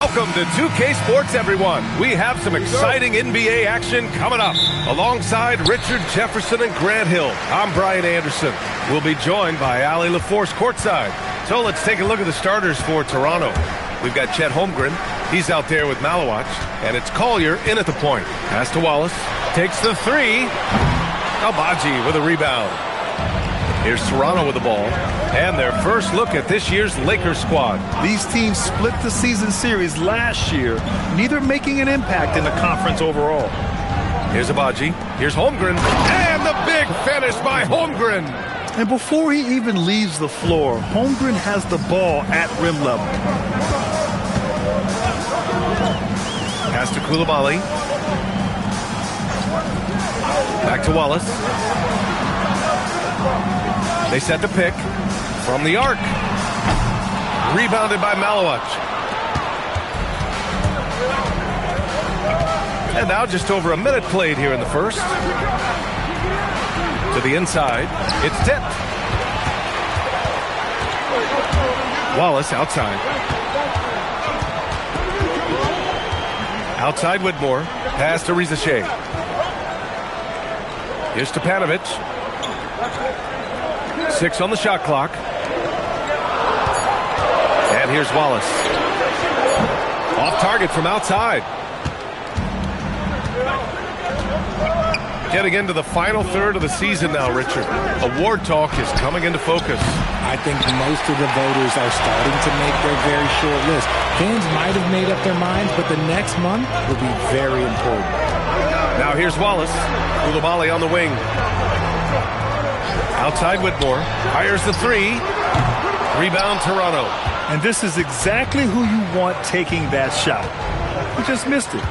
Welcome to 2K Sports, everyone. We have some exciting NBA action coming up. Alongside Richard Jefferson and Grant Hill, I'm Brian Anderson. We'll be joined by Allie LaForce courtside. So let's take a look at the starters for Toronto. We've got Chet Holmgren. He's out there with Malawach. And it's Collier in at the point. Pass to Wallace. Takes the three. Agbaji with a rebound. Here's Toronto with the ball. And their first look at this year's Lakers squad. These teams split the season series last year, neither making an impact in the conference overall. Here's Agbaji. Here's Holmgren. And the big finish by Holmgren. And before he even leaves the floor, Holmgren has the ball at rim level. Pass to Coulibaly. Back to Wallace. They set the pick from the arc. Rebounded by Malawach. And now just over a minute played here in the first. To the inside. It's tipped. Wallace outside. Outside Whitmore. Pass to Rizache. Here's Stepanovic. 6 on the shot clock. And here's Wallace. Off target from outside. Getting into the final third of the season now, Richard. Award talk is coming into focus. I think most of the voters are starting to make their very short list. Fans might have made up their minds, but the next month will be very important. Now here's Wallace. Coulibaly on the wing. Outside Whitmore. Fires the three. Rebound Toronto. And this is exactly who you want taking that shot. He just missed it.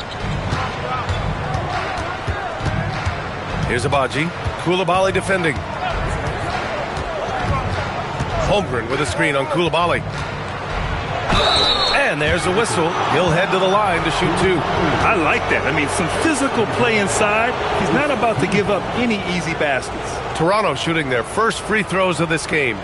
Here's Agbaji. Coulibaly defending. Holmgren with a screen on Coulibaly. And there's a whistle. He'll head to the line to shoot two. I like that. I mean, some physical play inside. He's not about to give up any easy baskets. Toronto shooting their first free throws of this game.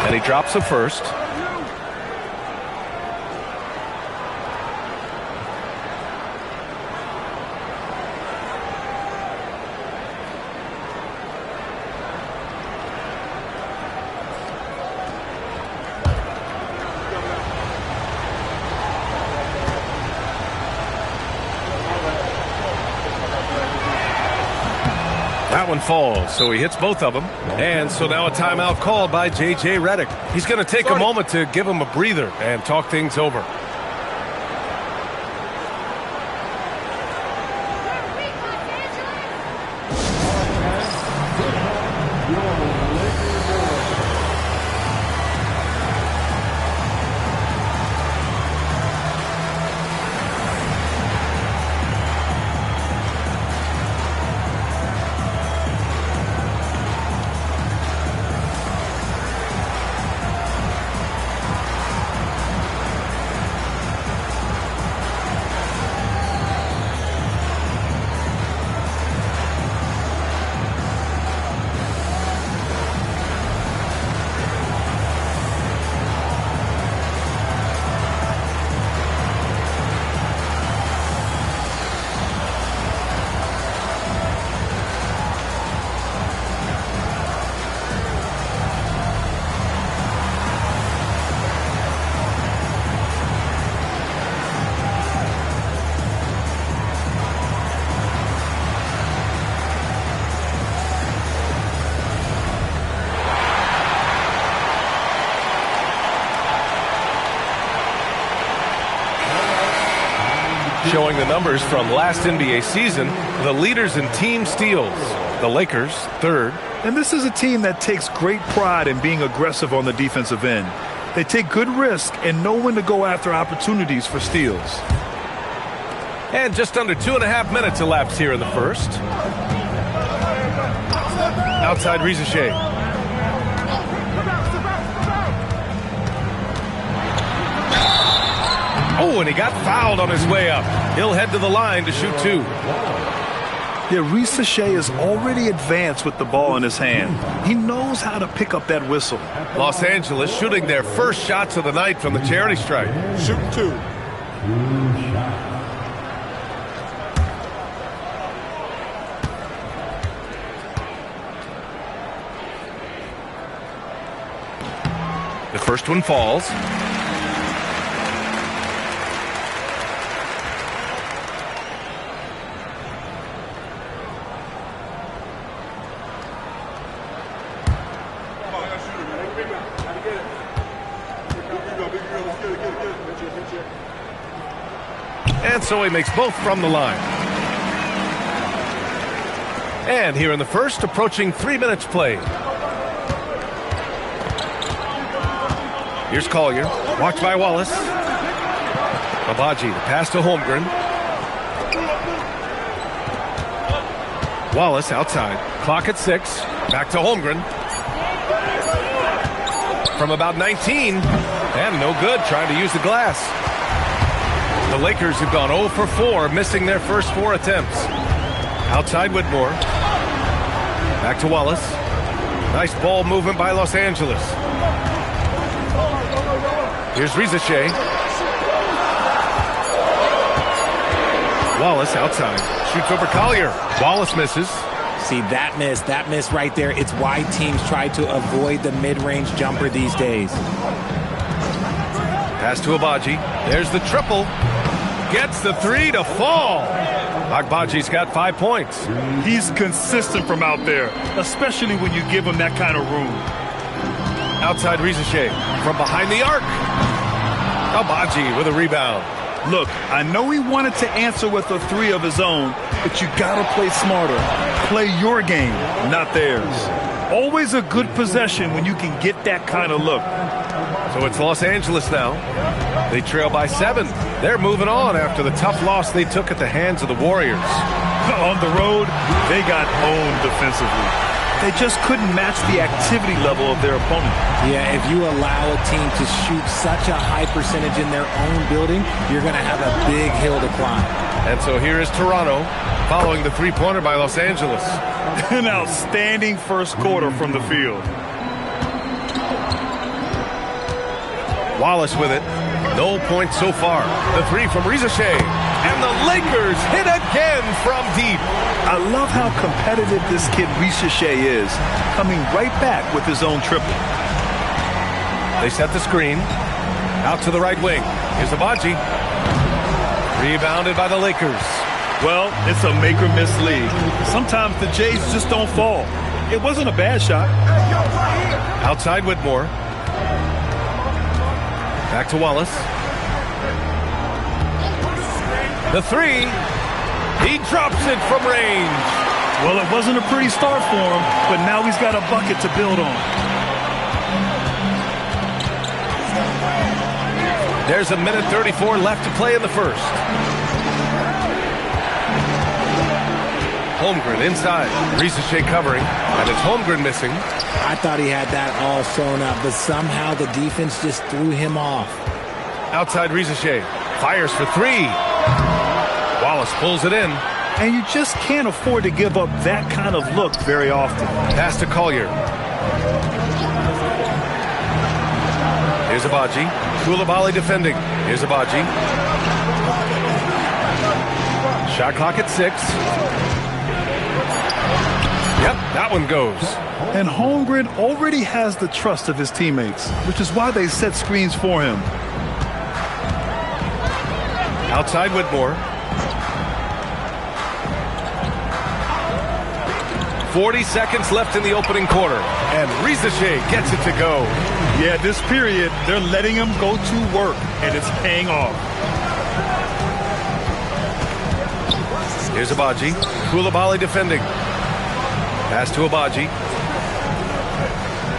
And he drops the first. That one falls, so he hits both of them. And so now a timeout called by J.J. Redick. He's going to take a moment to give him a breather and talk things over. Showing the numbers from last NBA season, the leaders in team steals. The Lakers, third. And this is a team that takes great pride in being aggressive on the defensive end. They take good risk and know when to go after opportunities for steals. And just under 2.5 minutes elapsed here in the first. Outside Rizachet. Oh, and he got fouled on his way up. He'll head to the line to shoot two. Yeah, Rizachet is already advanced with the ball in his hand. He knows how to pick up that whistle. Los Angeles shooting their first shots of the night from the charity stripe. Shoot two. The first one falls. And so he makes both from the line. And here in the first, approaching 3 minutes played. Here's Collier, watched by Wallace. Agbaji, the pass to Holmgren. Wallace outside, clock at 6, back to Holmgren. From about 19, and no good, trying to use the glass. The Lakers have gone 0 for 4, missing their first 4 attempts. Outside Whitmore. Back to Wallace. Nice ball movement by Los Angeles. Here's Rizachet. Wallace outside. Shoots over Collier. Wallace misses. See, that miss right there. It's why teams try to avoid the mid-range jumper these days. Pass to Agbaji. There's the triple. Gets the 3 to fall. Agbaji's got 5 points. He's consistent from out there, especially when you give him that kind of room. Outside Rizachet. From behind the arc. Agbaji with a rebound. Look, I know he wanted to answer with a 3 of his own, but you gotta play smarter. Play your game, not theirs. Always a good possession when you can get that kind of look. So it's Los Angeles now. They trail by 7. They're moving on after the tough loss they took at the hands of the Warriors. On the road, they got owned defensively. They just couldn't match the activity level of their opponent. Yeah, if you allow a team to shoot such a high percentage in their own building, you're going to have a big hill to climb. And so here is Toronto following the three-pointer by Los Angeles. An outstanding first quarter from the field. Wallace with it. No points so far. The 3 from Rizachet. And the Lakers hit again from deep. I love how competitive this kid Rizachet is, coming right back with his own triple. They set the screen. Out to the right wing. Here's Agbaji. Rebounded by the Lakers. Well, it's a make-or-miss league. Sometimes the Jays just don't fall. It wasn't a bad shot. Outside Whitmore. Back to Wallace. The 3. He drops it from range. Well, it wasn't a pretty start for him, but now he's got a bucket to build on. There's a minute 34 left to play in the first. Holmgren inside. Rizachet covering, and it's Holmgren missing. I thought he had that all sewn up, but somehow the defense just threw him off. Outside Rizachet. Fires for 3. Wallace pulls it in. And you just can't afford to give up that kind of look very often. Pass to Collier. Here's Agbaji. Coulibaly defending. Here's Agbaji. Shot clock at 6. Yep, that one goes. And Holmgren already has the trust of his teammates, which is why they set screens for him. Outside Whitmore. 40 seconds left in the opening quarter, and Rizachet gets it to go. Yeah, this period, they're letting him go to work, and it's paying off. Here's Agbaji. Coulibaly defending. Pass to Agbaji.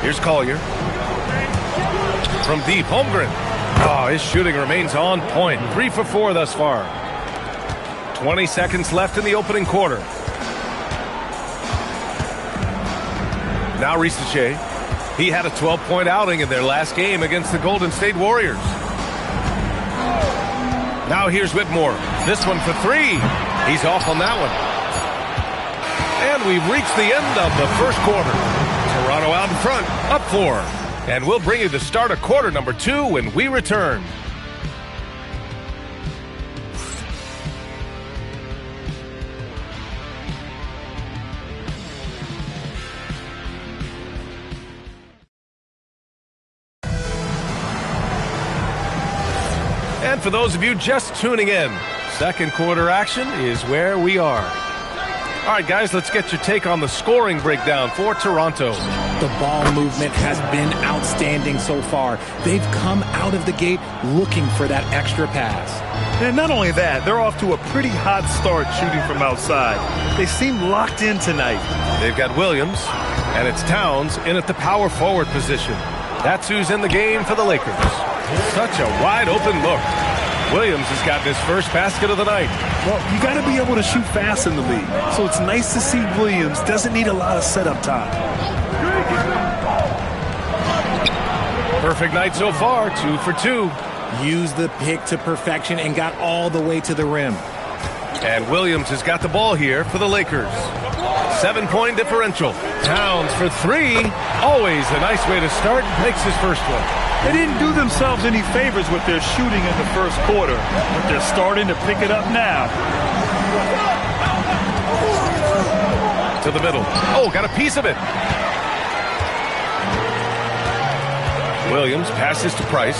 Here's Collier. From deep, Holmgren. Oh, his shooting remains on point. 3 for 4 thus far. 20 seconds left in the opening quarter. Now Risache. He had a 12-point outing in their last game against the Golden State Warriors. Now here's Whitmore. This one for three. He's off on that one. And we've reached the end of the first quarter. Toronto out in front, up 4. And we'll bring you the start of quarter number 2 when we return. And for those of you just tuning in, second quarter action is where we are. All right, guys, let's get your take on the scoring breakdown for Toronto. The ball movement has been outstanding so far. They've come out of the gate looking for that extra pass. And not only that, they're off to a pretty hot start shooting from outside. They seem locked in tonight. They've got Williams, and it's Towns in at the power forward position. That's who's in the game for the Lakers. Such a wide open look. Williams has got his first basket of the night. Well, you got to be able to shoot fast in the league. So it's nice to see Williams doesn't need a lot of setup time. Perfect night so far, 2 for 2. Used the pick to perfection and got all the way to the rim. And Williams has got the ball here for the Lakers. 7-point differential. Towns for 3. Always a nice way to start. Makes his first one. They didn't do themselves any favors with their shooting in the first quarter, but they're starting to pick it up now. To the middle. Oh, got a piece of it. Williams passes to Price.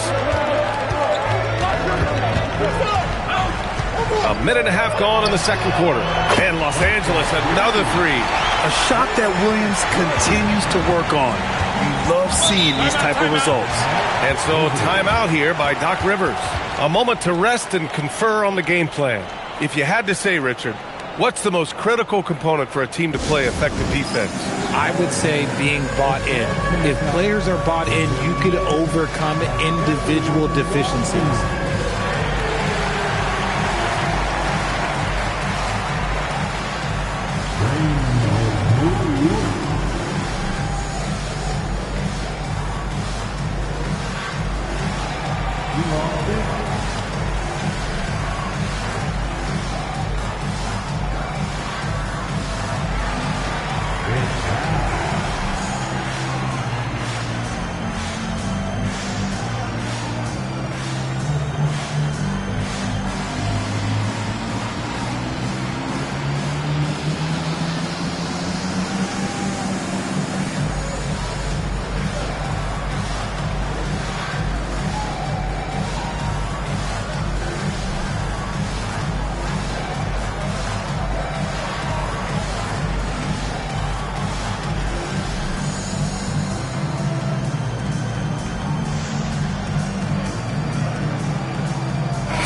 A minute and a half gone in the second quarter. And Los Angeles another 3. A shot that Williams continues to work on. You love seeing these type of results. And so timeout here by Doc Rivers. A moment to rest and confer on the game plan. If you had to say, Richard, what's the most critical component for a team to play effective defense? I would say being bought in. If players are bought in, you could overcome individual deficiencies.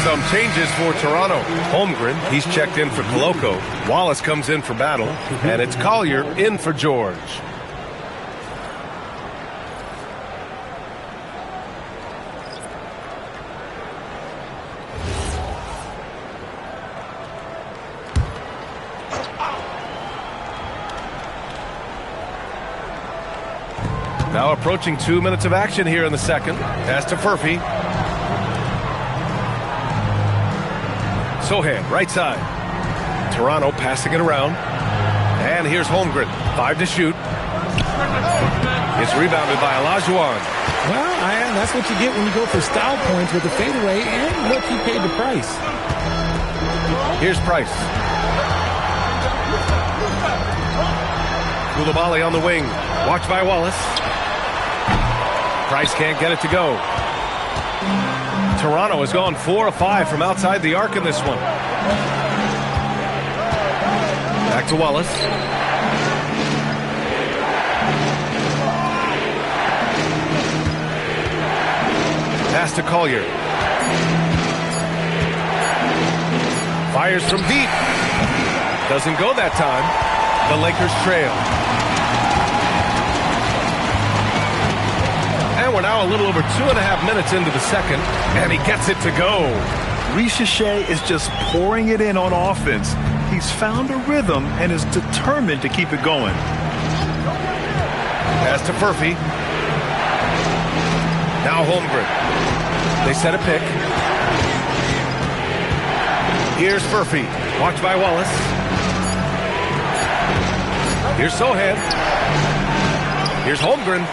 Some changes for Toronto. Holmgren, he's checked in for Koloko. Wallace comes in for Battle. And it's Collier in for George. Now approaching 2 minutes of action here in the second. Pass to Furphy. Sohan, right side. Toronto passing it around. And here's Holmgren. 5 to shoot. It's rebounded by Olajuwon. Well, that's what you get when you go for style points with the fadeaway, and look, he paid the price. Here's Price. Coulibaly on the wing. Watched by Wallace. Price can't get it to go. Toronto has gone 4 of 5 from outside the arc in this one. Back to Wallace. Pass to Collier. Fires from deep. Doesn't go that time. The Lakers trail. And we're now a little over 2.5 minutes into the second, and he gets it to go. Richelet is just pouring it in on offense. He's found a rhythm and is determined to keep it going. Pass to Furphy. Now Holmgren. They set a pick. Here's Furphy. Watched by Wallace. Here's Sohan. Here's Holmgren.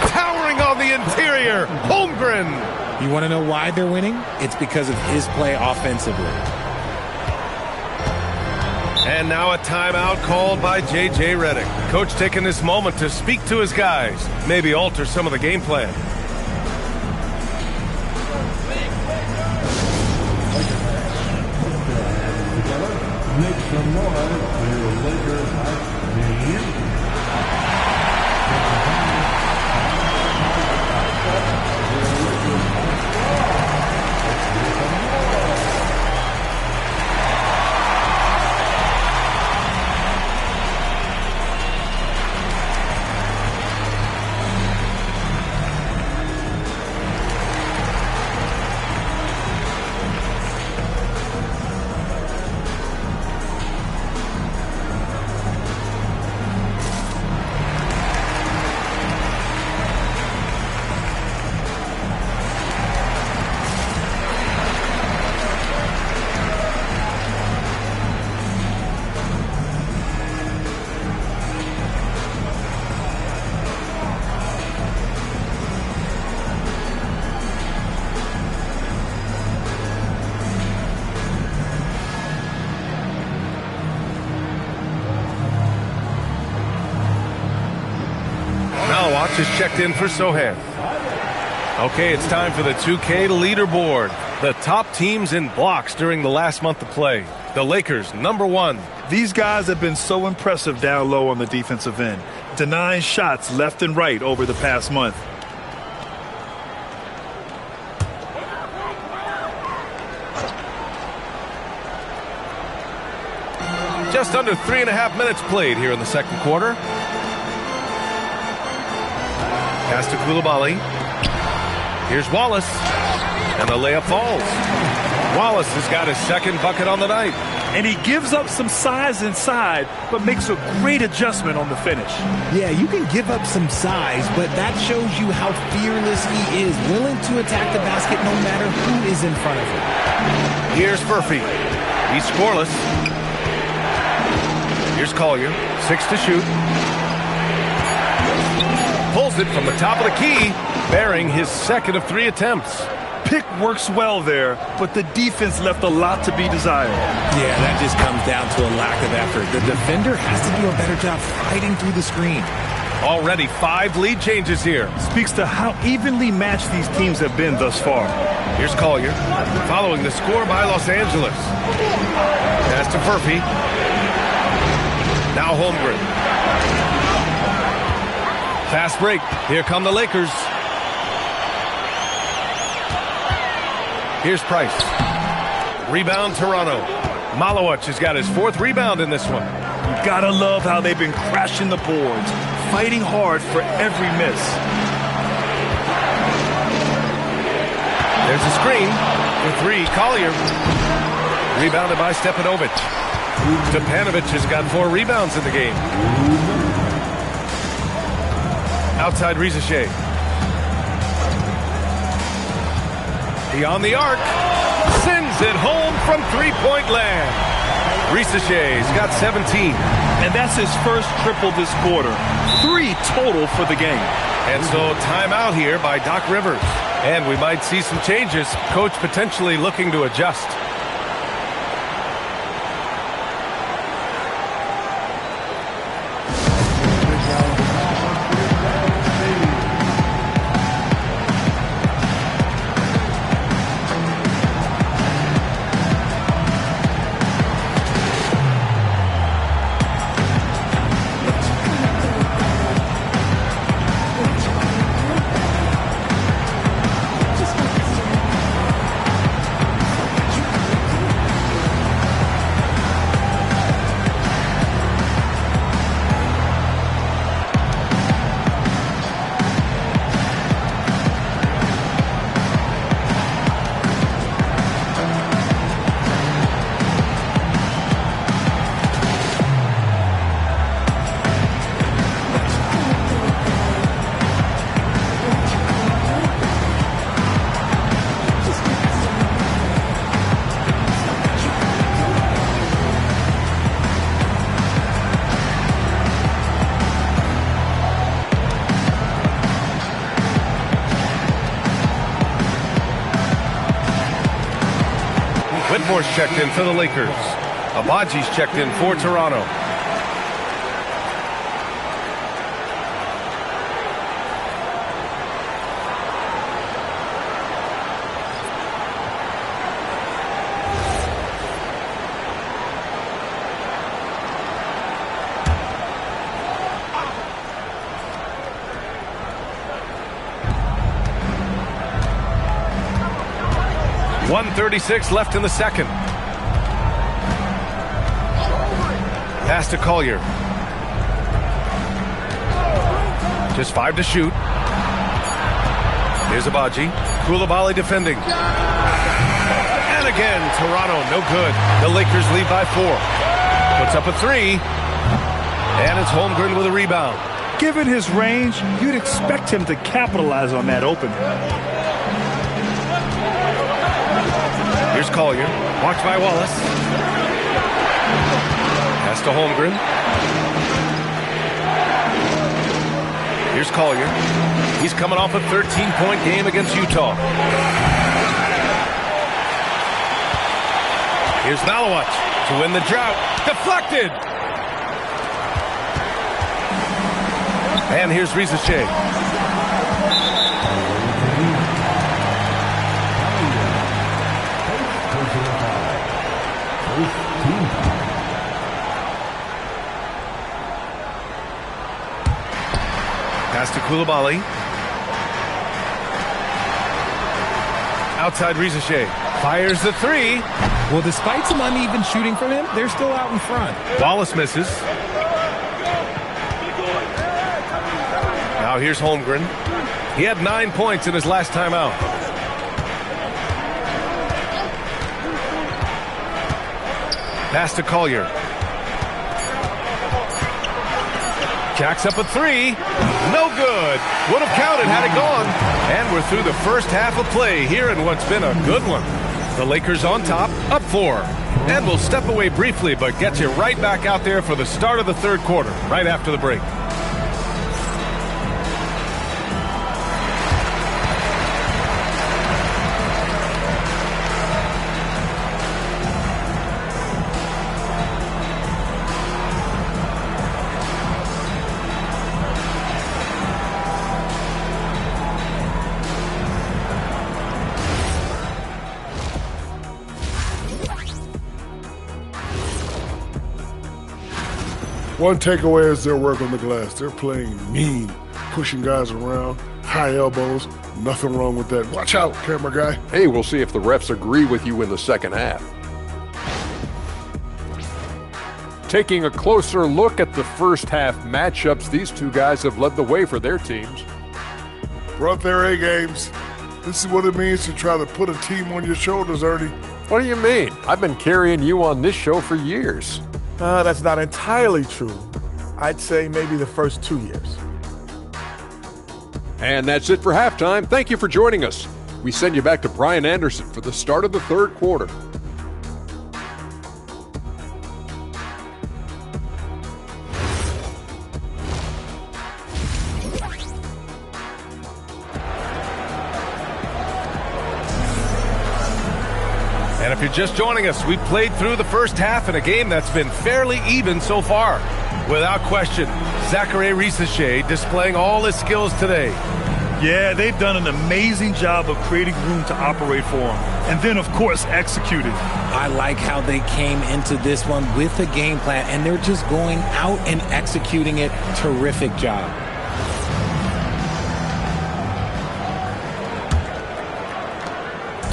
Towering on the interior. Holmgren. You want to know why they're winning? It's because of his play offensively. And now a timeout called by J.J. Redick. Coach taking this moment to speak to his guys. Maybe alter some of the game plan. Make some noise for your Lakers team. Watch is checked in for Sohan. Okay, it's time for the 2K leaderboard. The top teams in blocks during the last month of play. The Lakers, #1. These guys have been so impressive down low on the defensive end, denying shots left and right over the past month. Just under 3.5 minutes played here in the second quarter. Pass to Coulibaly. Here's Wallace. And the layup falls. Wallace has got his second bucket on the night. And he gives up some size inside, but makes a great adjustment on the finish. Yeah, you can give up some size, but that shows you how fearless he is, willing to attack the basket no matter who is in front of him. Here's Furphy. He's scoreless. Here's Collier. 6 to shoot. Pulls it from the top of the key, bearing his second of 3 attempts. Pick works well there, but the defense left a lot to be desired. Yeah, that just comes down to a lack of effort. The defender has to do a better job fighting through the screen. Already 5 lead changes here. Speaks to how evenly matched these teams have been thus far. Here's Collier, following the score by Los Angeles. Pass to Furphy. Now Holmgren. Fast break. Here come the Lakers. Here's Price. Rebound Toronto. Malowich has got his 4th rebound in this one. You gotta love how they've been crashing the boards, fighting hard for every miss. There's a screen for 3. Collier. Rebounded by Stepanovic. Stepanovic has got 4 rebounds in the game. Outside Richelet. Beyond the arc. Sends it home from 3-point land. Richechet's got 17. And that's his first triple this quarter. 3 total for the game. And so timeout here by Doc Rivers. And we might see some changes. Coach potentially looking to adjust. checked in for the Lakers. Abaji's checked in for Toronto. .136 left in the second. Pass to Collier. Just 5 to shoot. Here's Abaji. Coulibaly defending. And again, Toronto, no good. The Lakers lead by 4. Puts up a 3. And it's Holmgren with a rebound. Given his range, you'd expect him to capitalize on that opening. Here's Collier. Watched by Wallace. Pass to Holmgren. Here's Collier. He's coming off a 13-point game against Utah. Here's Malawat to win the drought. Deflected! And here's Risache. Pass to Coulibaly. Outside Risache. Fires the 3. Well, despite some uneven shooting from him, they're still out in front. Wallace misses. Now here's Holmgren. He had 9 points in his last time out. Pass to Collier. Jacks up a 3. No good. Would have counted had it gone. And we're through the first half of play here in what's been a good one. The Lakers on top, up 4. And we'll step away briefly, but get you right back out there for the start of the third quarter, right after the break. One takeaway is their work on the glass. They're playing mean, pushing guys around, high elbows. Nothing wrong with that. Watch out, camera guy. Hey, we'll see if the refs agree with you in the second half. Taking a closer look at the first half matchups, these two guys have led the way for their teams. Brought their A games. This is what it means to try to put a team on your shoulders, Ernie. What do you mean? I've been carrying you on this show for years. That's not entirely true. I'd say maybe the first 2 years. And that's it for halftime. Thank you for joining us. We send you back to Brian Anderson for the start of the third quarter. And if you're just joining us, we've played through the first half in a game that's been fairly even so far. Without question, Zaccharie Risache displaying all his skills today. Yeah, they've done an amazing job of creating room to operate for him. And then, of course, executing. I like how they came into this one with a game plan, and they're just going out and executing it. Terrific job.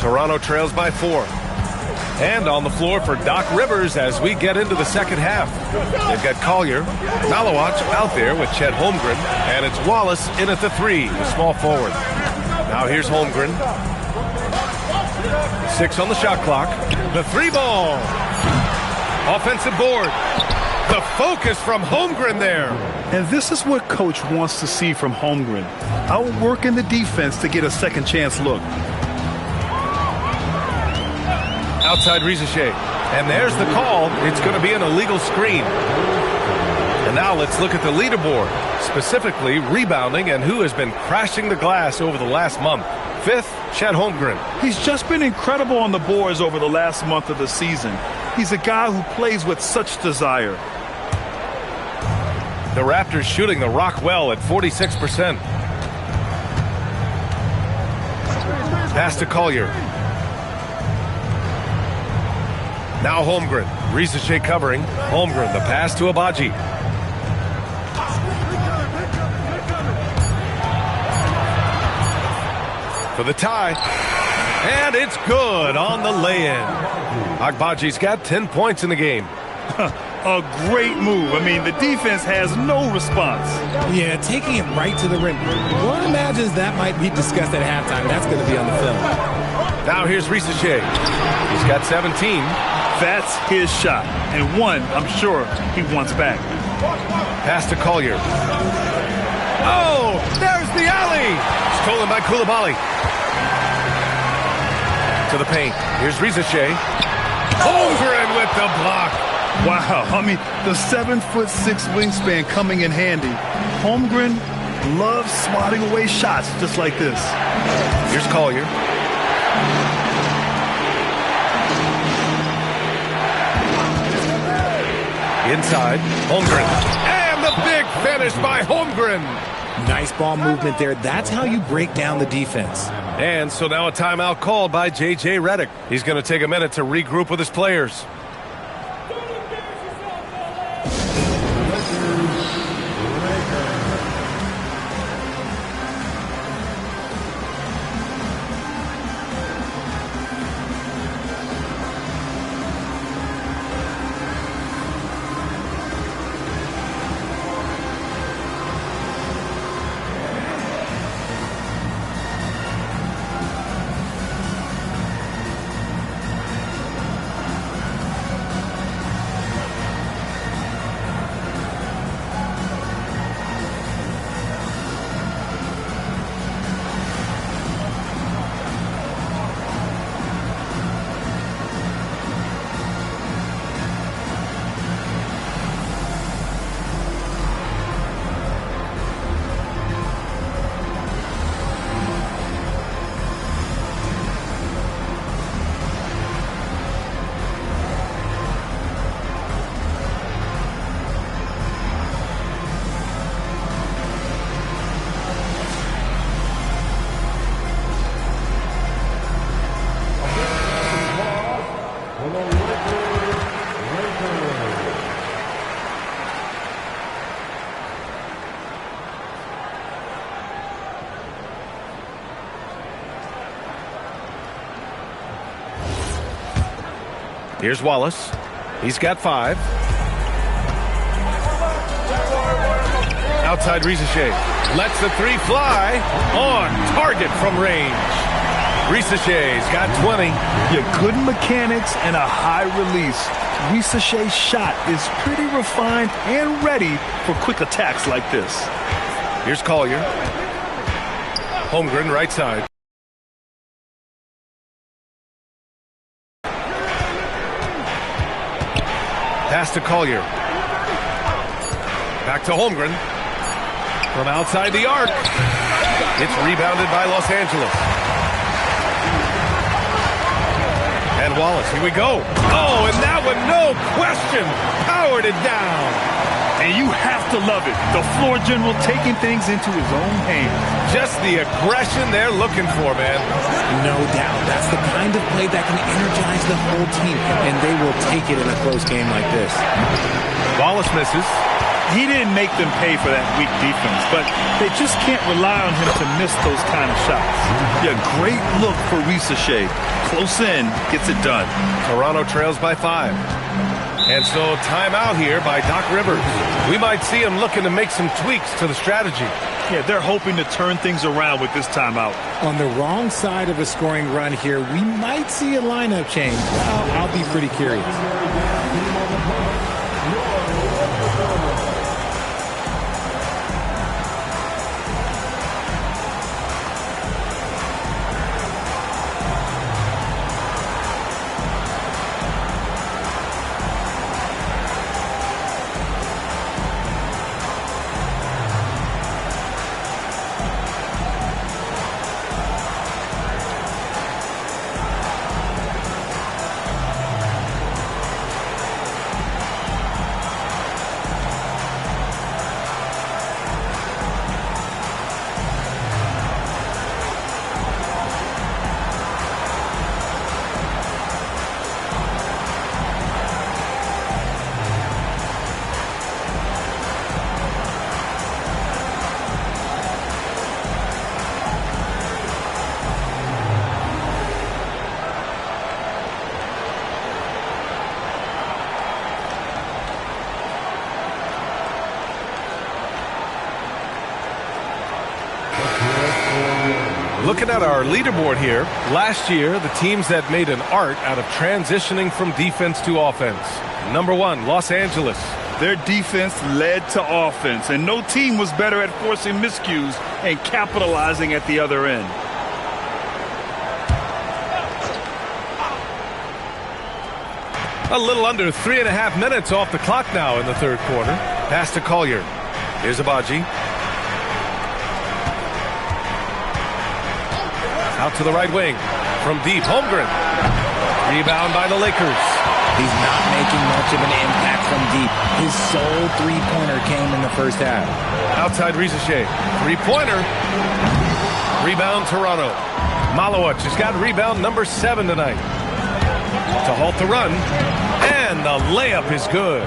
Toronto trails by 4. And on the floor for Doc Rivers as we get into the second half. They've got Collier, Malawat out there with Chet Holmgren, and it's Wallace in at the 3, the small forward. Now here's Holmgren. 6 on the shot clock. The 3 ball. Offensive board. The focus from Holmgren there. And this is what Coach wants to see from Holmgren. Outworking the defense to get a second chance look. Outside Risache. And there's the call. It's going to be an illegal screen. And now let's look at the leaderboard, specifically rebounding and who has been crashing the glass over the last month. fifth, Chet Holmgren. He's just been incredible on the boards over the last month of the season. He's a guy who plays with such desire. The Raptors shooting the rock well at 46%. Pass to Collier. Now Holmgren. Risacher covering. Holmgren, the pass to Agbaji. For the tie. And it's good on the lay-in. Agbaji's got 10 points in the game. A great move. I mean, the defense has no response. Yeah, taking it right to the rim. One imagines that might be discussed at halftime. That's going to be on the film. Now here's Risacher. He's got 17. That's his shot. And one, I'm sure, he wants back. Pass to Collier. Oh, there's the alley. Stolen by Coulibaly. To the paint. Here's Risacher. Holmgren with the block. Wow, I mean, the 7'6" wingspan coming in handy. Holmgren loves swatting away shots just like this. Here's Collier. Inside, Holmgren. And the big finish by Holmgren. Nice ball movement there. That's how you break down the defense. And so now a timeout called by J.J. Redick. He's going to take a minute to regroup with his players. Here's Wallace. He's got 5. Outside Risacher. Lets the 3 fly. On target from range. Risacher's got 20. Yeah, good mechanics and a high release. Risacher's shot is pretty refined and ready for quick attacks like this. Here's Collier. Holmgren right side. Pass to Collier. Back to Holmgren. From outside the arc. It's rebounded by Los Angeles. And Wallace, here we go. Oh, and that one, no question, powered it down. And you have to love it. The floor general taking things into his own hands. Just the aggression they're looking for, man. No doubt. That's the kind of play that can energize the whole team, and they will take it in a close game like this. Wallace misses. He didn't make them pay for that weak defense, but they just can't rely on him to miss those kind of shots. Yeah, great look for Risacher. Close in, gets it done. Toronto trails by 5. And so timeout here by Doc Rivers. We might see him looking to make some tweaks to the strategy. Yeah, they're hoping to turn things around with this timeout. On the wrong side of a scoring run here, we might see a lineup change. I'll be pretty curious. Looking at our leaderboard here, last year, the teams that made an art out of transitioning from defense to offense. Number 1, Los Angeles. Their defense led to offense, and no team was better at forcing miscues and capitalizing at the other end. A little under 3.5 minutes off the clock now in the third quarter. Pass to Collier. Here's Abaji. Out to the right wing. From deep, Holmgren. Rebound by the Lakers. He's not making much of an impact from deep. His sole three-pointer came in the first half. Outside Rizachet. Three-pointer. Rebound Toronto. Malowicz has got rebound number 7 tonight. To halt the run. And the layup is good.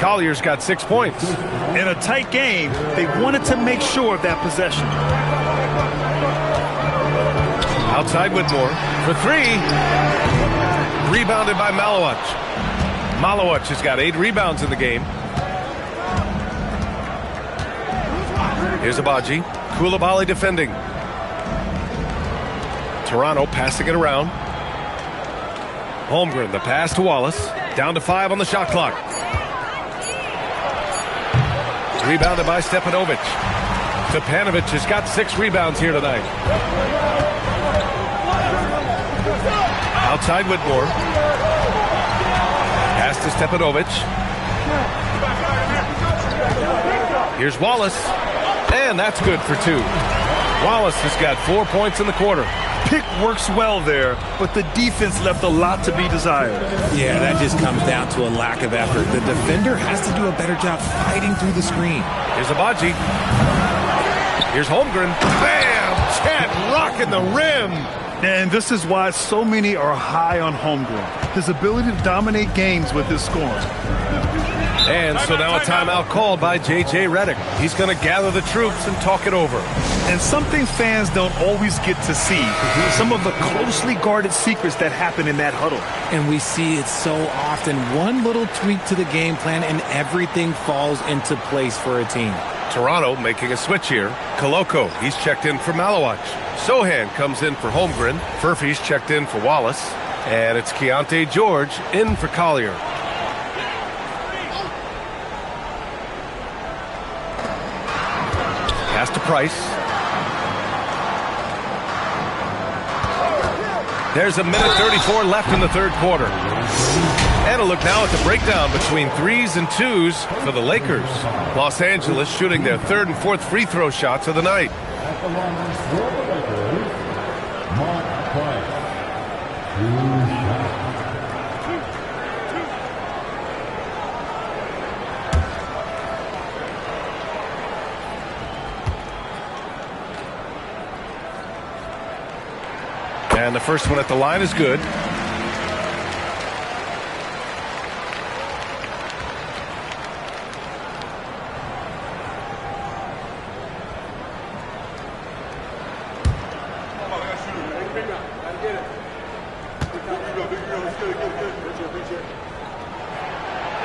Collier's got 6 points. In a tight game, they wanted to make sure of that possession. Outside Whitmore for 3. Rebounded by Malowicz. Malowicz has got 8 rebounds in the game. Here's Abaji. Koulibaly defending. Toronto passing it around. Holmgren, the pass to Wallace. Down to 5 on the shot clock. Rebounded by Stepanovic. Stepanovic has got 6 rebounds here tonight. Outside Whitmore. Pass to Stepanovic. Here's Wallace. And that's good for 2. Wallace has got 4 points in the quarter. Pick works well there, but the defense left a lot to be desired. Yeah, that just comes down to a lack of effort. The defender has to do a better job fighting through the screen. Here's Abaji. Here's Holmgren. Bam! Chet rocking the rim. And this is why so many are high on Holmgren. His ability to dominate games with his scoring. And so now a timeout called by J.J. Redick. He's going to gather the troops and talk it over. And something fans don't always get to see. Some of the closely guarded secrets that happen in that huddle. And we see it so often. One little tweak to the game plan and everything falls into place for a team. Toronto making a switch here. Koloko, he's checked in for Malowicz. Sohan comes in for Holmgren. Furphy's checked in for Wallace. And it's Keontae George in for Collier. Pass to Price. There's a minute 34 left in the third quarter. And a look now at the breakdown between 3s and 2s for the Lakers. Los Angeles shooting their 3rd and 4th free throw shots of the night. At the line for the Lakers, Mark Price. 2 shots. And the first one at the line is good.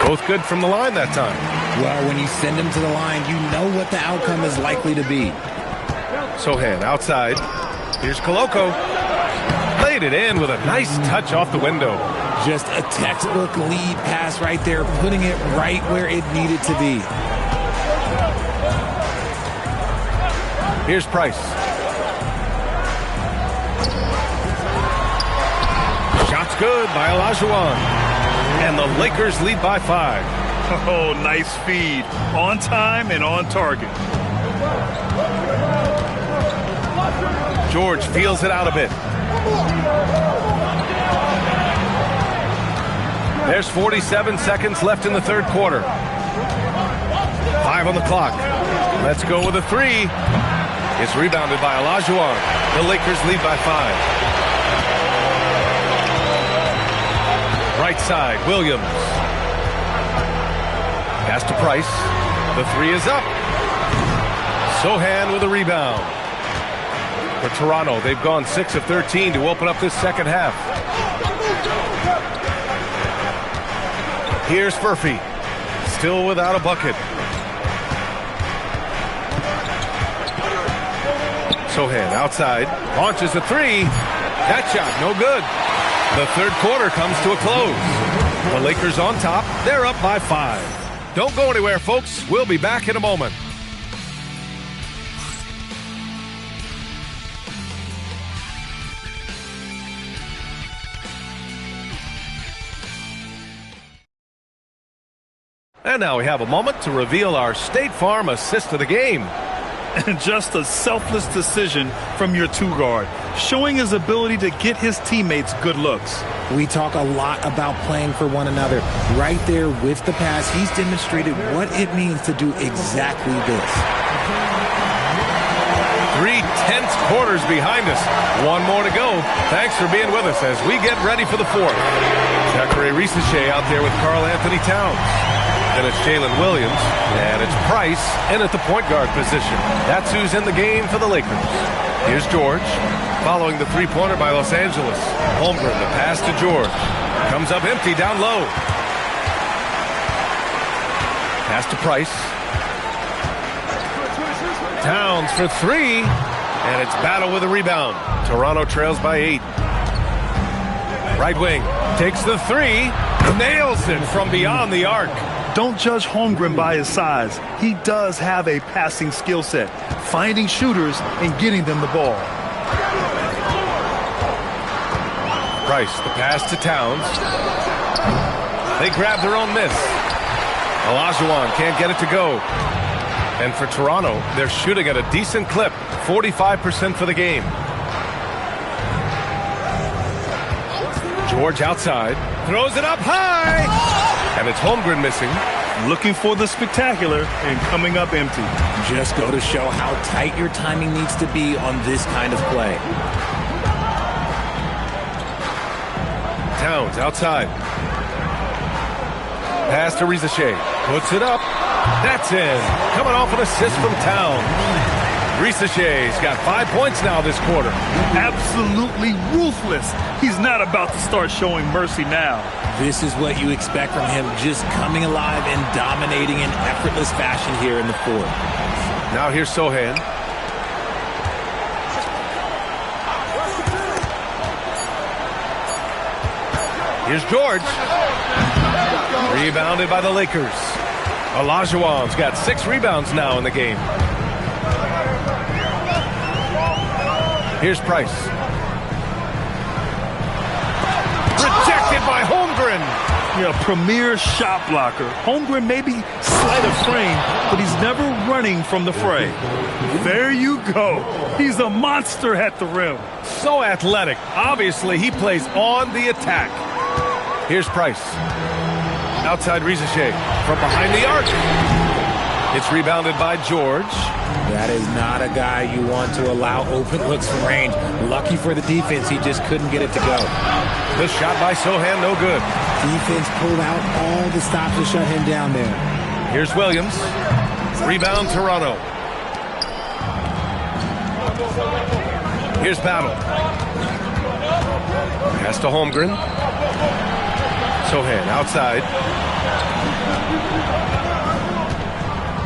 Both good from the line that time. Well, when you send him to the line, you know what the outcome is likely to be. Sohan outside. Here's Koloko. Laid it in with a nice touch off the window. Just a textbook lead pass right there, putting it right where it needed to be. Here's Price. Shot's good by Olajuwon. And the Lakers lead by 5. Oh, nice feed. On time and on target. George feels it out a bit. There's 47 seconds left in the third quarter. 5 on the clock. Let's go with a 3. It's rebounded by Olajuwon. The Lakers lead by 5. Right side, Williams. Pass to Price. The 3 is up. Sohan with a rebound. For Toronto, they've gone 6 of 13 to open up this second half. Here's Furphy. Still without a bucket. Sohan outside, launches a three. That shot, no good. The third quarter comes to a close. The Lakers on top. They're up by 5. Don't go anywhere, folks. We'll be back in a moment. And now we have a moment to reveal our State Farm assist of the game. And just a selfless decision from your two-guard, showing his ability to get his teammates good looks. We talk a lot about playing for one another. Right there with the pass, he's demonstrated what it means to do exactly this. 3 tense quarters behind us. One more to go. Thanks for being with us as we get ready for the fourth. Zachary Risacher out there with Karl Anthony Towns. Then it's Jalen Williams, and it's Price in at the point guard position. That's who's in the game for the Lakers. Here's George, following the three-pointer by Los Angeles. Holmgren, the pass to George. Comes up empty down low. Pass to Price. Towns for 3, and it's Battle with a rebound. Toronto trails by 8. Right wing, takes the 3, nails it from beyond the arc. Don't judge Holmgren by his size. He does have a passing skill set, finding shooters and getting them the ball. Price, the pass to Towns. They grab their own miss. Olajuwon can't get it to go. And for Toronto, they're shooting at a decent clip, 45% for the game. George outside, throws it up high. And it's Holmgren missing. Looking for the spectacular and coming up empty. Just go to show how tight your timing needs to be on this kind of play. Towns outside. Pass to Risacher. Puts it up. That's in. Coming off an assist from Towns. Risacher's got 5 points now this quarter. Absolutely ruthless. He's not about to start showing mercy now. This is what you expect from him, just coming alive and dominating in effortless fashion here in the fourth. Now here's Sohan. Here's George. Rebounded by the Lakers. Olajuwon's got 6 rebounds now in the game. Here's Price. Rejected by Holmgren. Yeah, premier shot blocker. Holmgren may be slight of frame, but he's never running from the fray. There you go. He's a monster at the rim. So athletic. Obviously, he plays on the attack. Here's Price. Outside Risacher. From behind the arc. It's rebounded by George. That is not a guy you want to allow open looks from range. Lucky for the defense, he just couldn't get it to go. The shot by Sohan, no good. Defense pulled out all the stops to shut him down there. Here's Williams. Rebound Toronto. Here's Battle. Pass to Holmgren. Sohan outside.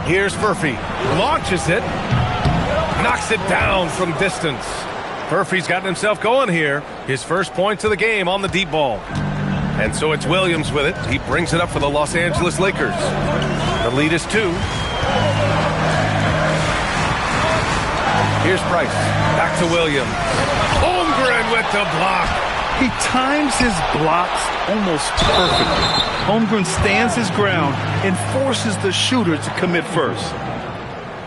Here's Furphy. Launches it. Knocks it down from distance. Furphy's gotten himself going here. His first points of the game on the deep ball. And so it's Williams with it. He brings it up for the Los Angeles Lakers. The lead is 2. Here's Price. Back to Williams. Holmgren with the block. He times his blocks almost perfectly. Holmgren stands his ground and forces the shooter to commit first.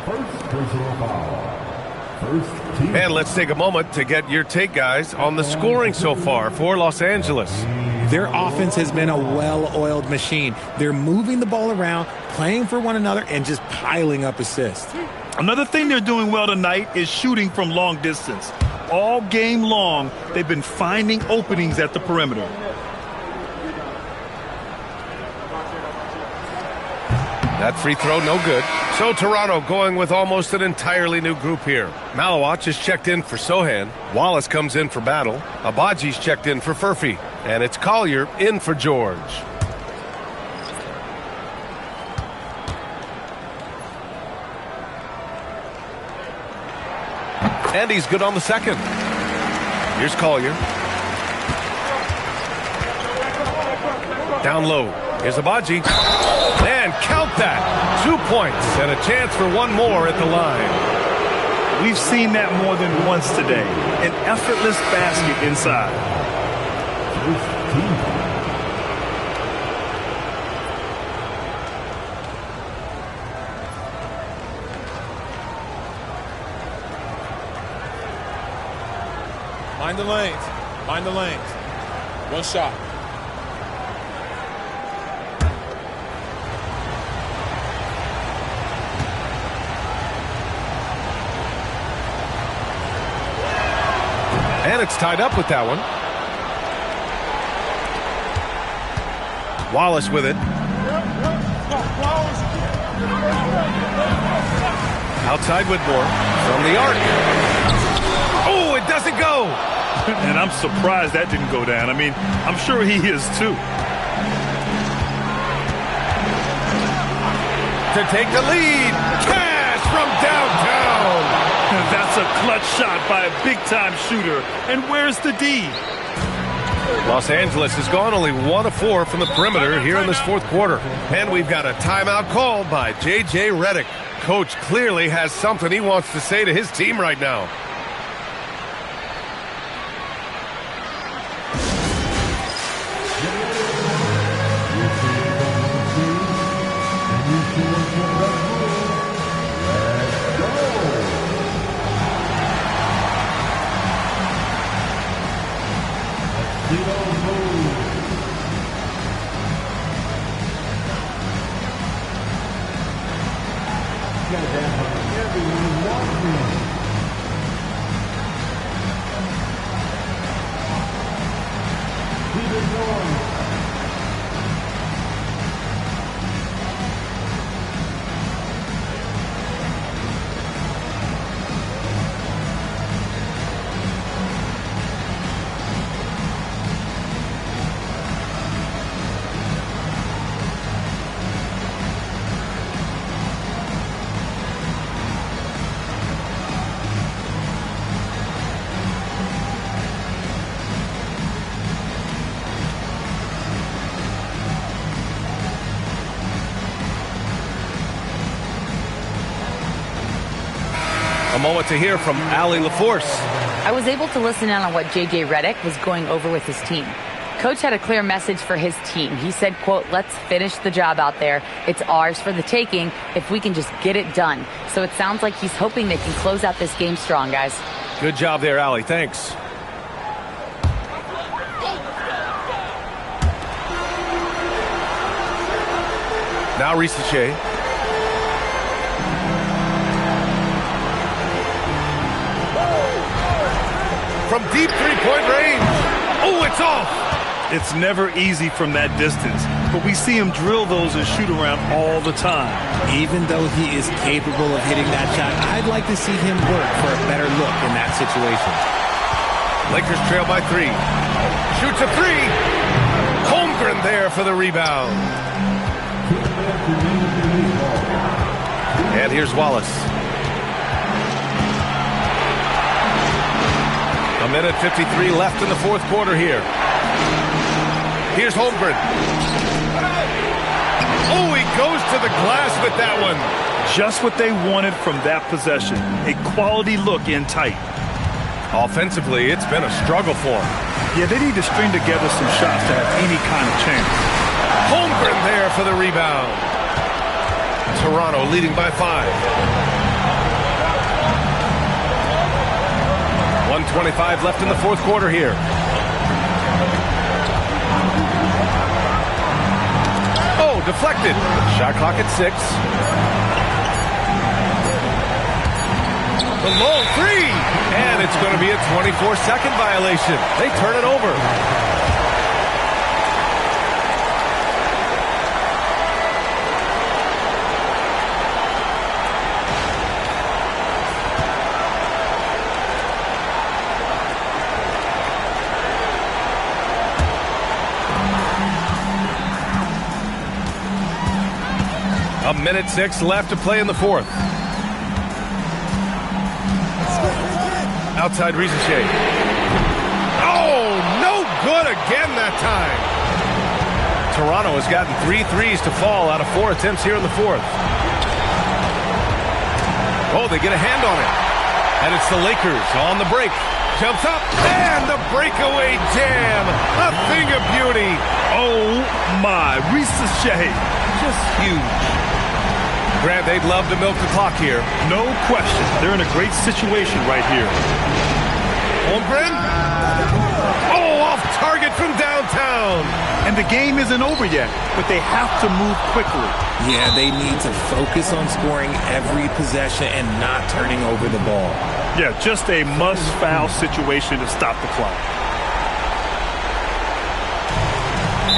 First personal foul. First team. And let's take a moment to get your take, guys, on the scoring so far for Los Angeles. Their offense has been a well-oiled machine. They're moving the ball around, playing for one another, and just piling up assists. Another thing they're doing well tonight is shooting from long distance. All game long, they've been finding openings at the perimeter. That free throw, no good. So Toronto going with almost an entirely new group here. Malawach is checked in for Sohan. Wallace comes in for Battle. Abaji's checked in for Furphy. And it's Collier in for George. And he's good on the second. Here's Collier. Down low. Here's Agbaji. And count that. 2 points and a chance for one more at the line. We've seen that more than once today. An effortless basket inside. Mind the lanes. Mind the lanes. One shot. And it's tied up with that one. Wallace with it. Outside Whitmore from the arc. Oh, it doesn't go. And I'm surprised that didn't go down. I mean, I'm sure he is too. To take the lead. Cash from downtown. That's a clutch shot by a big-time shooter. And where's the D? Los Angeles has gone only 1 of 4 from the perimeter here in this fourth quarter. And we've got a timeout called by J.J. Redick. Coach clearly has something he wants to say to his team right now. A moment to hear from Allie LaForce. I was able to listen in on what J.J. Redick was going over with his team. Coach had a clear message for his team. He said, quote, let's finish the job out there. It's ours for the taking if we can just get it done. So it sounds like he's hoping they can close out this game strong, guys. Good job there, Allie. Thanks. Now Risa Shea. From deep three-point range. Oh, it's off. It's never easy from that distance, but we see him drill those and shoot around all the time. Even though he is capable of hitting that shot, I'd like to see him work for a better look in that situation. Lakers trail by 3. Shoots a 3. Holmgren there for the rebound. And here's Wallace. A minute 53 left in the fourth quarter here. Here's Holmgren. Oh, he goes to the glass with that one. Just what they wanted from that possession. A quality look in tight. Offensively, it's been a struggle for him. Yeah, they need to string together some shots to have any kind of chance. Holmgren there for the rebound. Toronto leading by 5. 1:25 left in the fourth quarter here. Oh, deflected. Shot clock at 6. The long 3. And it's going to be a 24-second violation. They turn it over. A minute 6 left to play in the fourth. Outside Rizachet. Oh, no good again that time. Toronto has gotten 3 threes to fall out of 4 attempts here in the fourth. Oh, they get a hand on it. And it's the Lakers on the break. Jumps up, and the breakaway jam. A thing of beauty. Oh, my. Rizachet. Just huge. Grant, they'd love to milk the clock here. No question. They're in a great situation right here. Holmgren. Oh, off target from downtown. And the game isn't over yet, but they have to move quickly. Yeah, they need to focus on scoring every possession and not turning over the ball. Yeah, just a must-foul situation to stop the clock.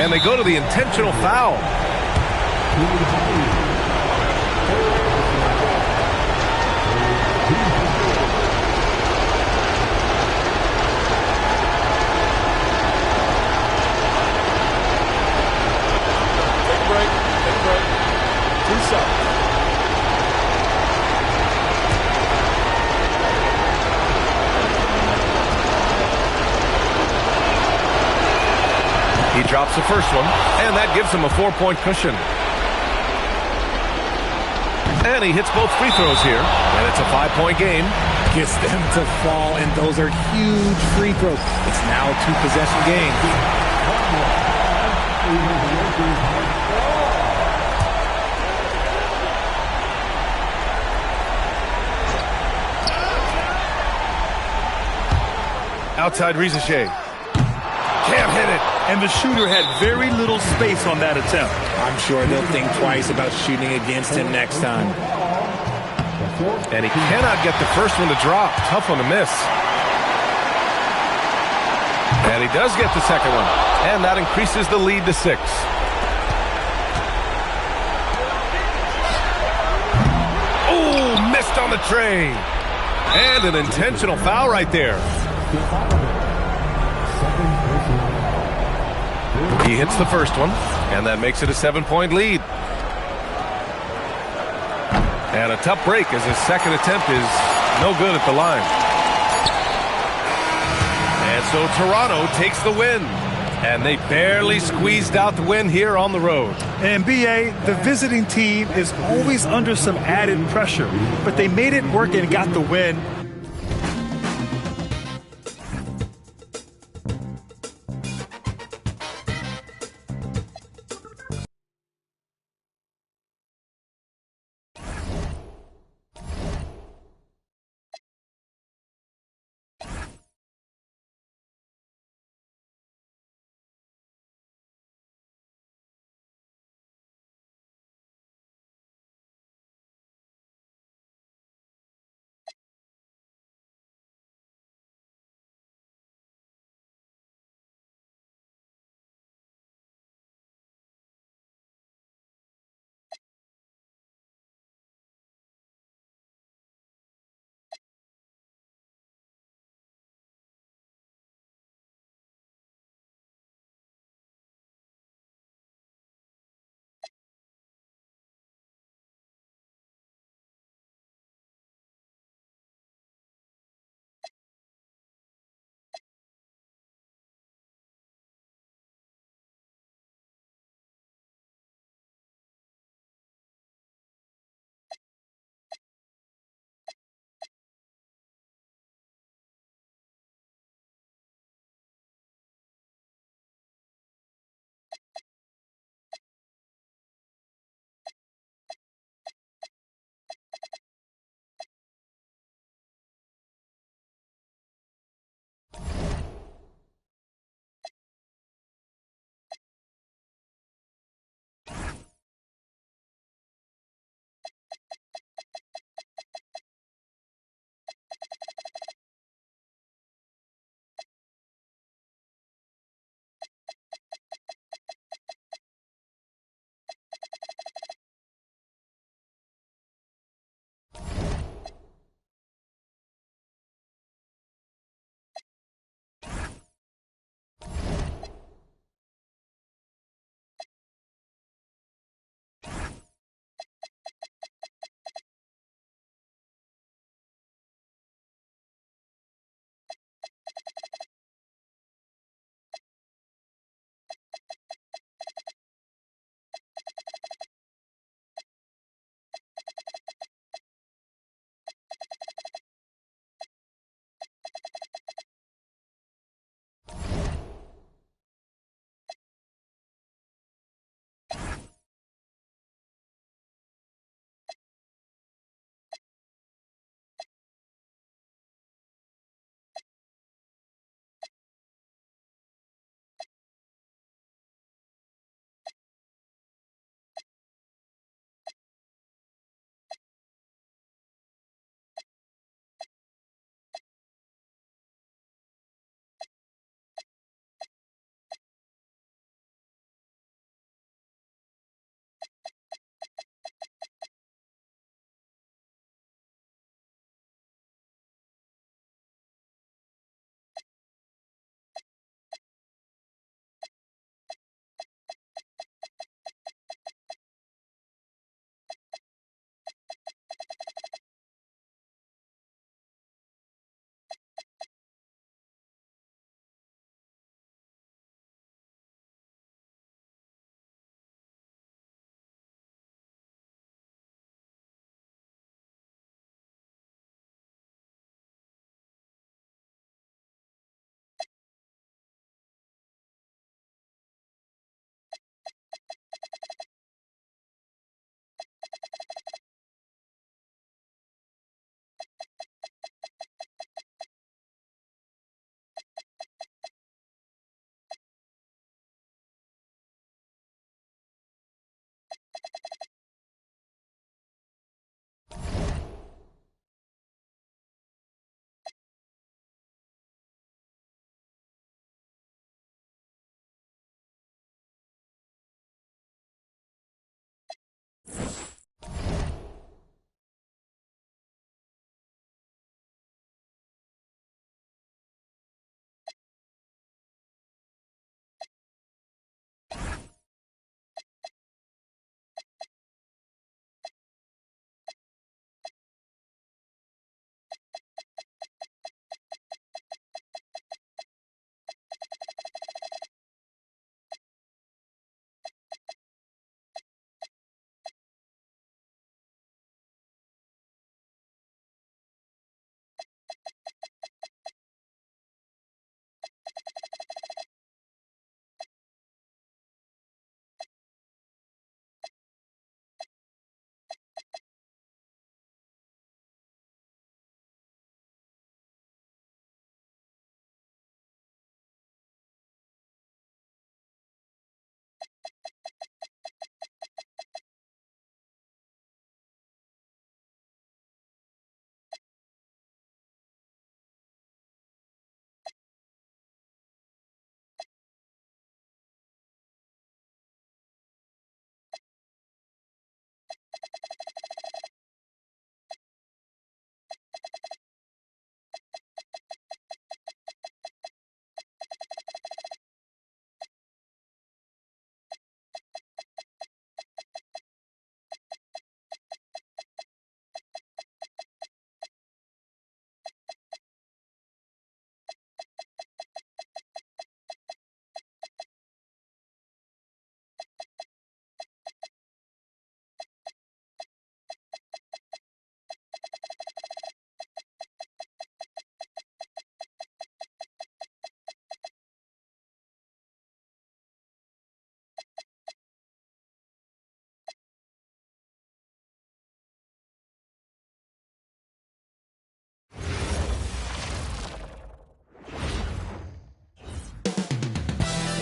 And they go to the intentional foul. He drops the first one, and that gives him a 4-point cushion. And he hits both free throws here, and it's a 5-point game. Gets them to fall, and those are huge free throws. It's now a 2-possession game. Outside Rizachet. Can't hit it. And the shooter had very little space on that attempt. I'm sure they'll think twice about shooting against him next time. And he cannot get the first one to drop. Tough one to miss. And he does get the second one. And that increases the lead to 6. Oh, missed on the tray. And an intentional foul right there. He hits the first one, and that makes it a 7-point lead. And a tough break as his second attempt is no good at the line. And so Toronto takes the win. And they barely squeezed out the win here on the road. And BA, the visiting team is always under some added pressure, but they made it work and got the win.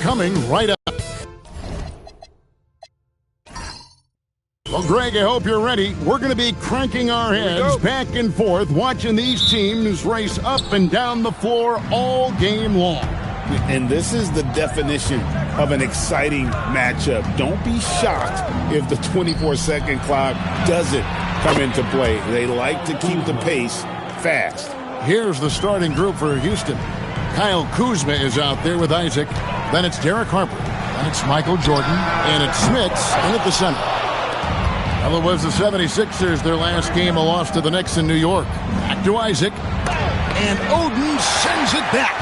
coming right up. Well, Greg, I hope you're ready. We're going to be cranking our heads back and forth, watching these teams race up and down the floor all game long. And this is the definition of an exciting matchup. Don't be shocked if the 24-second clock doesn't come into play. They like to keep the pace fast. Here's the starting group for Houston. Kyle Kuzma is out there with Isaac. Then it's Derek Harper. Then it's Michael Jordan. And it's Smits in at the center. Well, it was the 76ers, their last game, a loss to the Knicks in New York. Back to Isaac. And Oden sends it back.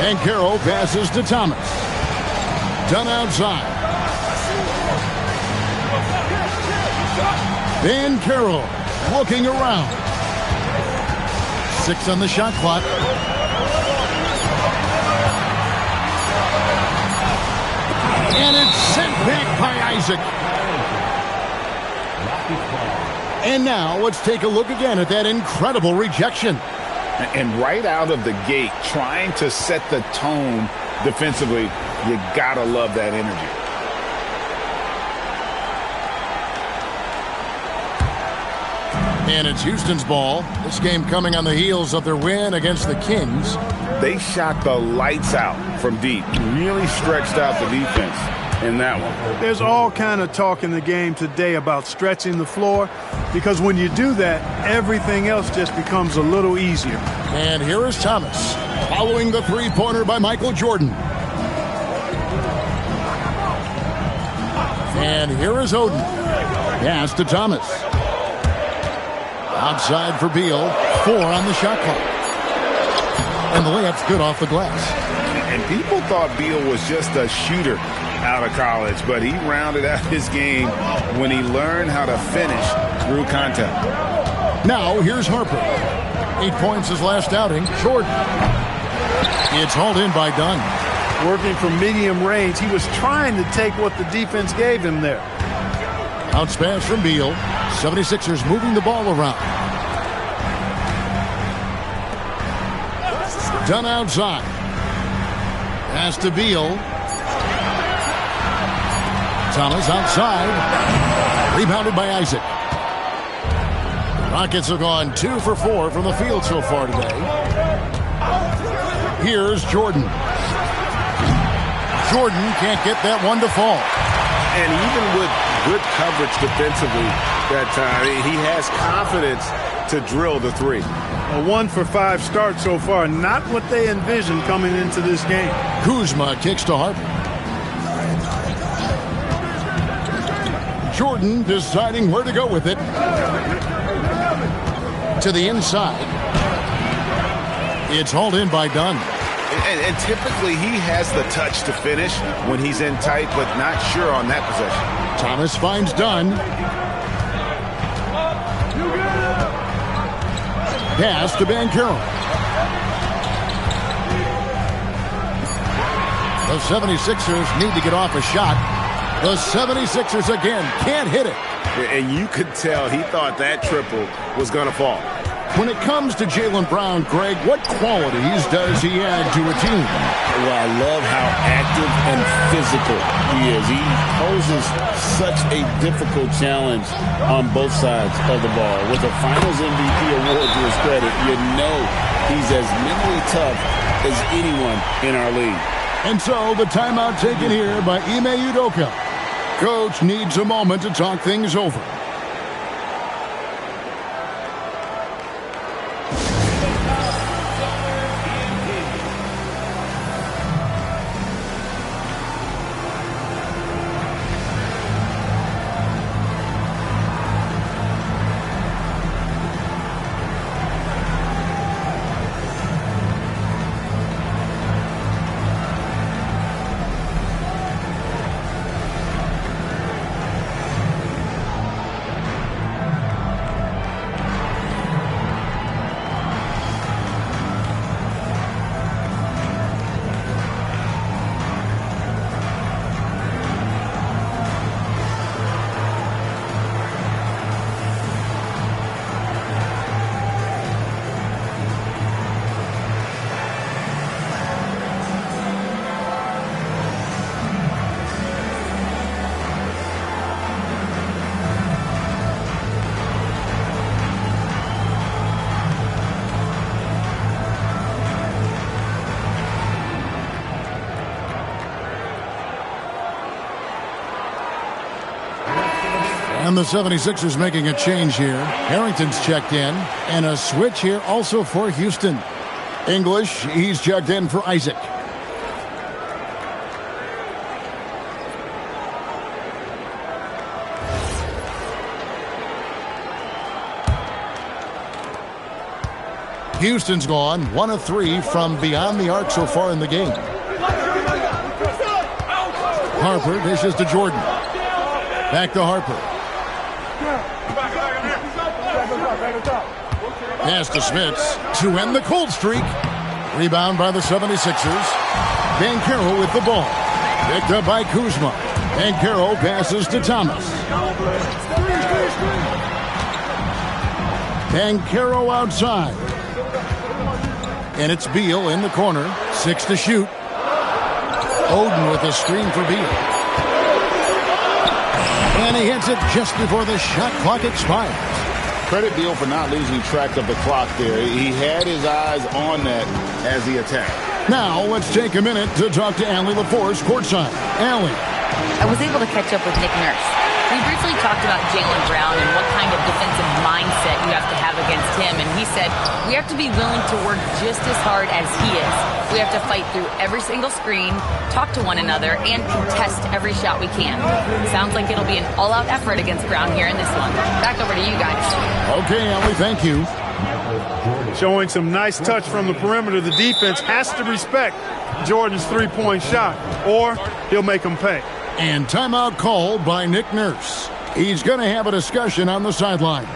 And Carroll passes to Thomas. Done outside. Van Carroll looking around. 6 on the shot clock. And it's sent back by Isaac. And now let's take a look again at that incredible rejection. And right out of the gate, trying to set the tone defensively, you gotta love that energy. And it's Houston's ball. This game coming on the heels of their win against the Kings. They shot the lights out from deep. Really stretched out the defense in that one. There's all kind of talk in the game today about stretching the floor, because when you do that, everything else just becomes a little easier. And here is Thomas, following the three-pointer by Michael Jordan. And here is Oden. Pass to Thomas. Outside for Beal. 4 on the shot clock. And the layup's good off the glass. And people thought Beal was just a shooter out of college, but he rounded out his game when he learned how to finish through contact. Now here's Harper. 8 points his last outing. Jordan. It's hauled in by Dunn. Working from medium range, he was trying to take what the defense gave him there. Bounce pass from Beal. 76ers moving the ball around. Dunn outside. Pass to Beal. Thomas outside. Rebounded by Isaac. The Rockets have gone 2 for 4 from the field so far today. Here's Jordan. Jordan can't get that one to fall. And even with good coverage defensively that time, he has confidence to drill the 3. A 1 for 5 start so far, not what they envisioned coming into this game. Kuzma kicks to Harper. Jordan deciding where to go with it. To the inside. It's hauled in by Dunn. And typically he has the touch to finish when he's in tight, but not sure on that possession. Thomas finds Dunn. Pass to Van Carroll. The 76ers need to get off a shot. The 76ers again can't hit it. And you could tell he thought that triple was going to fall. When it comes to Jaylen Brown, Greg, what qualities does he add to a team? Well, I love how active and physical he is. He poses such a difficult challenge on both sides of the ball. With a Finals MVP award to his credit, you know he's as mentally tough as anyone in our league. And so the timeout taken here by Ime Udoka. Coach needs a moment to talk things over. And the 76ers making a change here. Harrington's checked in. And a switch here also for Houston. English, he's checked in for Isaac. Houston's gone 1 of 3 from beyond the arc so far in the game. Harper dishes to Jordan. Back to Harper. Pass to Smits to end the cold streak. Rebound by the 76ers. Banchero with the ball. Picked up by Kuzma. Banchero passes to Thomas. Banchero outside. And it's Beal in the corner. 6 to shoot. Oden with a screen for Beal. And he hits it just before the shot clock expires. Credit Beal for not losing track of the clock there. He had his eyes on that as he attacked. Now let's take a minute to talk to Allie LaForce courtside. Allie. I was able to catch up with Nick Nurse. We briefly talked about Jaylen Brown and what kind of defensive mindset you have to have against him. And he said, we have to be willing to work just as hard as he is. We have to fight through every single screen, talk to one another, and contest every shot we can. Sounds like it'll be an all-out effort against Brown here in this one. Back over to you guys. Okay, Allie, thank you. Showing some nice touch from the perimeter. The defense has to respect Jordan's three-point shot, or he'll make them pay. And timeout called by Nick Nurse. He's going to have a discussion on the sideline.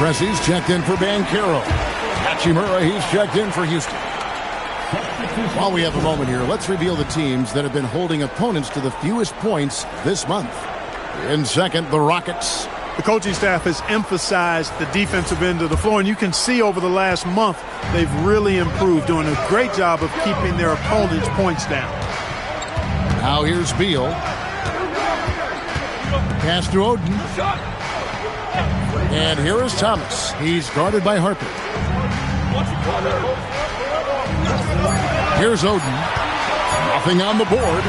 Pressey's checked in for Banchero. Hachimura, he's checked in for Houston. While we have a moment here, let's reveal the teams that have been holding opponents to the fewest points this month. In second, the Rockets. The coaching staff has emphasized the defensive end of the floor, and you can see over the last month they've really improved, doing a great job of keeping their opponents' points down. Now here's Beal. Pass to Oden. And here is Thomas. He's guarded by Harper. Here's Oden. Nothing on the board.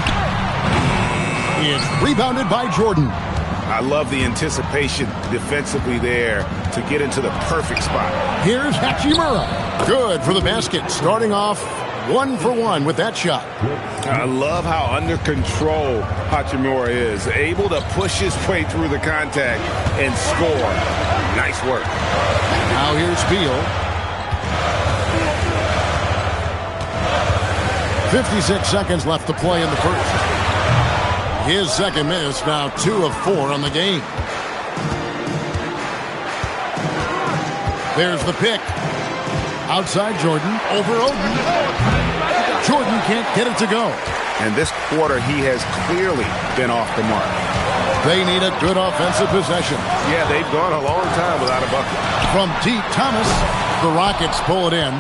It's rebounded by Jordan. I love the anticipation defensively there to get into the perfect spot. Here's Hachimura. Good for the basket. Starting off 1 for 1 with that shot. I love how under control Hachimura is. Able to push his way through the contact and score. Nice work. Now here's Beal. 56 seconds left to play in the first. His second miss, now 2 of 4 on the game. There's the pick. Outside Jordan, over Oden. Jordan can't get it to go. And this quarter, he has clearly been off the mark. They need a good offensive possession. Yeah, they've gone a long time without a bucket. From deep, Thomas. The Rockets pull it in.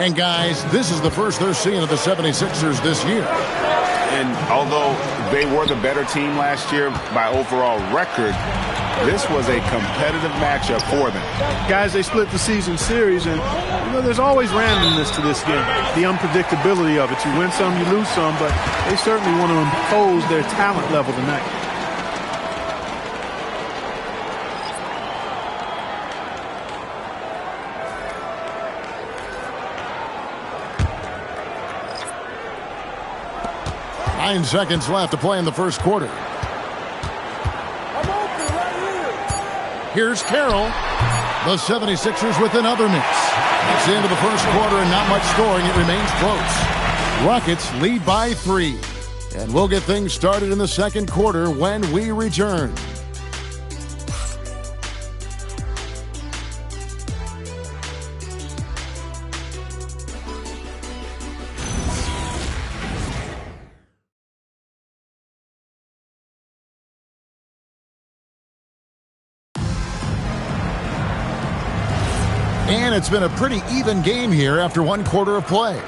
And guys, this is the first they're seeing of the 76ers this year. And although they were the better team last year by overall record, This was a competitive matchup for them. Guys, they split the season series, and there's always randomness to this game, the unpredictability of it. You win some, you lose some, but they certainly want to impose their talent level tonight. Nine seconds left to play in the first quarter. Here's Carroll. The 76ers with another miss. It's the end of the first quarter and not much scoring. It remains close. Rockets lead by 3. And we'll get things started in the second quarter when we return. And it's been a pretty even game here after one quarter of play.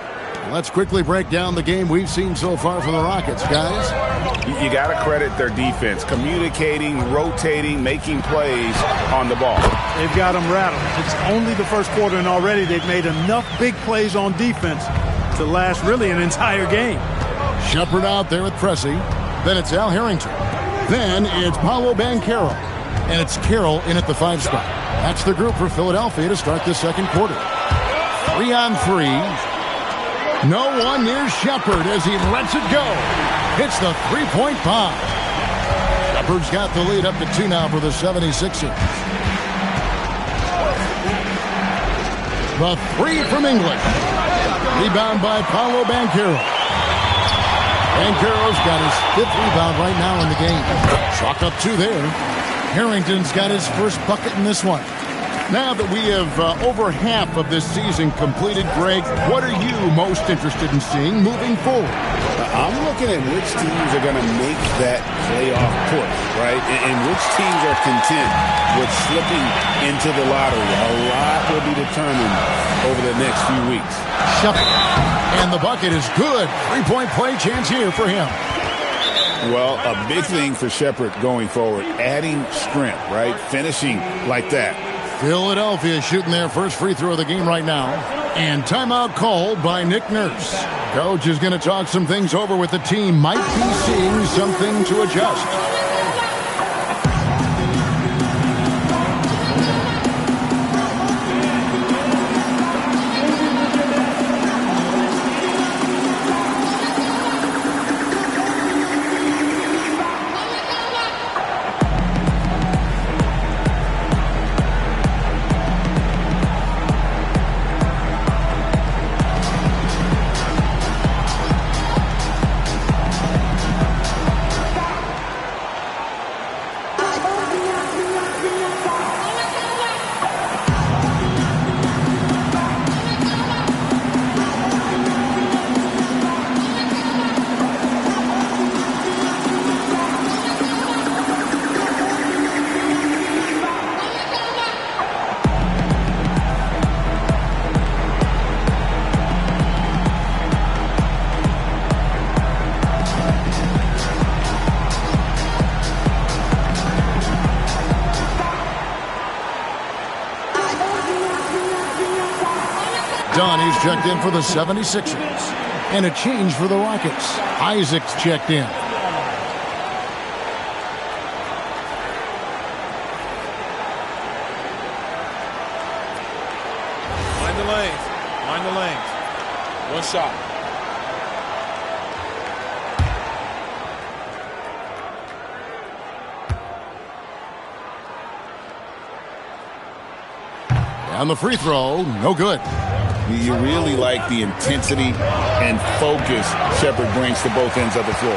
Let's quickly break down the game we've seen so far from the Rockets, guys. You got to credit their defense, communicating, rotating, making plays on the ball. They've got them rattled. It's only the first quarter, and already they've made enough big plays on defense to last really an entire game. Shepherd out there with Pressey. Then it's Al Harrington. Then it's Paolo Banchero. And it's Carroll in at the 5 spot. That's the group for Philadelphia to start the second quarter. 3-on-3. No one near Shepherd as he lets it go. Hits the three-point bomb. Shepherd's got the lead up to 2 now for the 76ers. The 3 from England. Rebound by Paolo Banchero. Banchero's got his 5th rebound right now in the game. Chalk up 2 there. Harrington's got his first bucket in this one. Now that we have over half of this season completed, Greg, what are you most interested in seeing moving forward? I'm looking at which teams are going to make that playoff push, right? And which teams are content with slipping into the lottery. A lot will be determined over the next few weeks. Shepherd. And the bucket is good. 3-point play chance here for him. Well, a big thing for Shepherd going forward, adding strength, right? Finishing like that. Philadelphia shooting their first free throw of the game right now. And timeout called by Nick Nurse. Coach is going to talk some things over with the team. Might be seeing something to adjust. Donnie's checked in for the 76ers. And a change for the Rockets. Isaac's checked in. Mind the lanes. Mind the lanes. One shot. And the free throw, no good. You really like the intensity and focus Shepherd brings to both ends of the floor.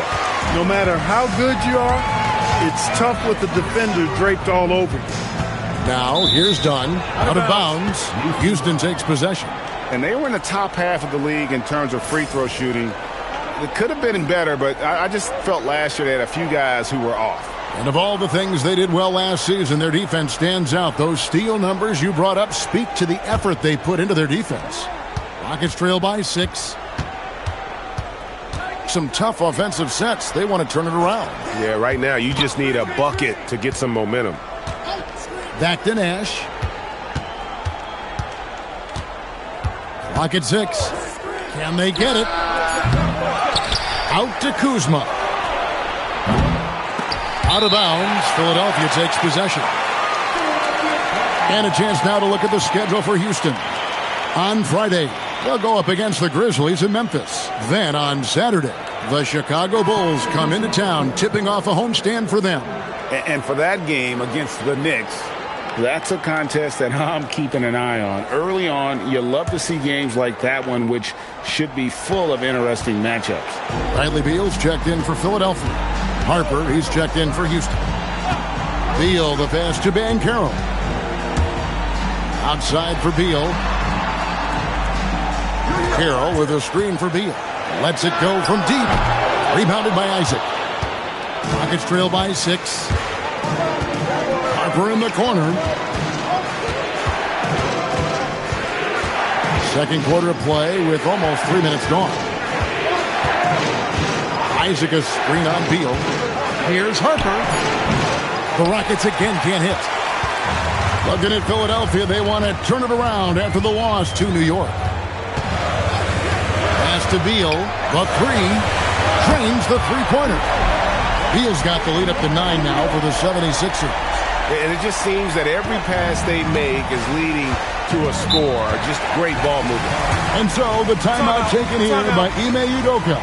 No matter how good you are, it's tough with the defender draped all over you. Now, here's Dunn. Out of bounds. Houston takes possession. And they were in the top half of the league in terms of free throw shooting. It could have been better, but I just felt last year they had a few guys who were off. And of all the things they did well last season, their defense stands out. Those steal numbers you brought up speak to the effort they put into their defense. Rockets trail by 6. Some tough offensive sets. They want to turn it around. Yeah, right now you just need a bucket to get some momentum. Back to Nash. Clock at 6. Can they get it? Out to Kuzma. Out of bounds. Philadelphia takes possession. And a chance now to look at the schedule for Houston. On Friday, they'll go up against the Grizzlies in Memphis. Then on Saturday, the Chicago Bulls come into town, tipping off a homestand for them. And for that game against the Knicks, that's a contest that I'm keeping an eye on. Early on, you love to see games like that one, which should be full of interesting matchups. Bradley Beal's checked in for Philadelphia. Harper, he's checked in for Houston. Beal, the pass to Banchero. Outside for Beal. Carroll with a screen for Beal. Lets it go from deep. Rebounded by Isaac. Rockets trail by 6. Harper in the corner. Second quarter of play with almost 3 minutes gone. Isaac a screen on Beal. Here's Harper. The Rockets again can't hit. Looking at Philadelphia, they want to turn it around after the loss to New York. Pass to Beal. The 3. Drains the three-pointer. Beal's got the lead up to 9 now for the 76ers. And it just seems that every pass they make is leading to a score. Just great ball movement. And so the timeout taken here by Ime Udoka.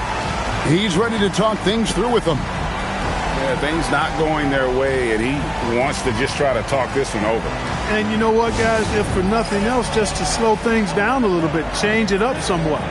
He's ready to talk things through with them. Yeah, things not going their way, and he wants to just try to talk this one over. And you know what, guys? If for nothing else, just to slow things down a little bit, change it up somewhat.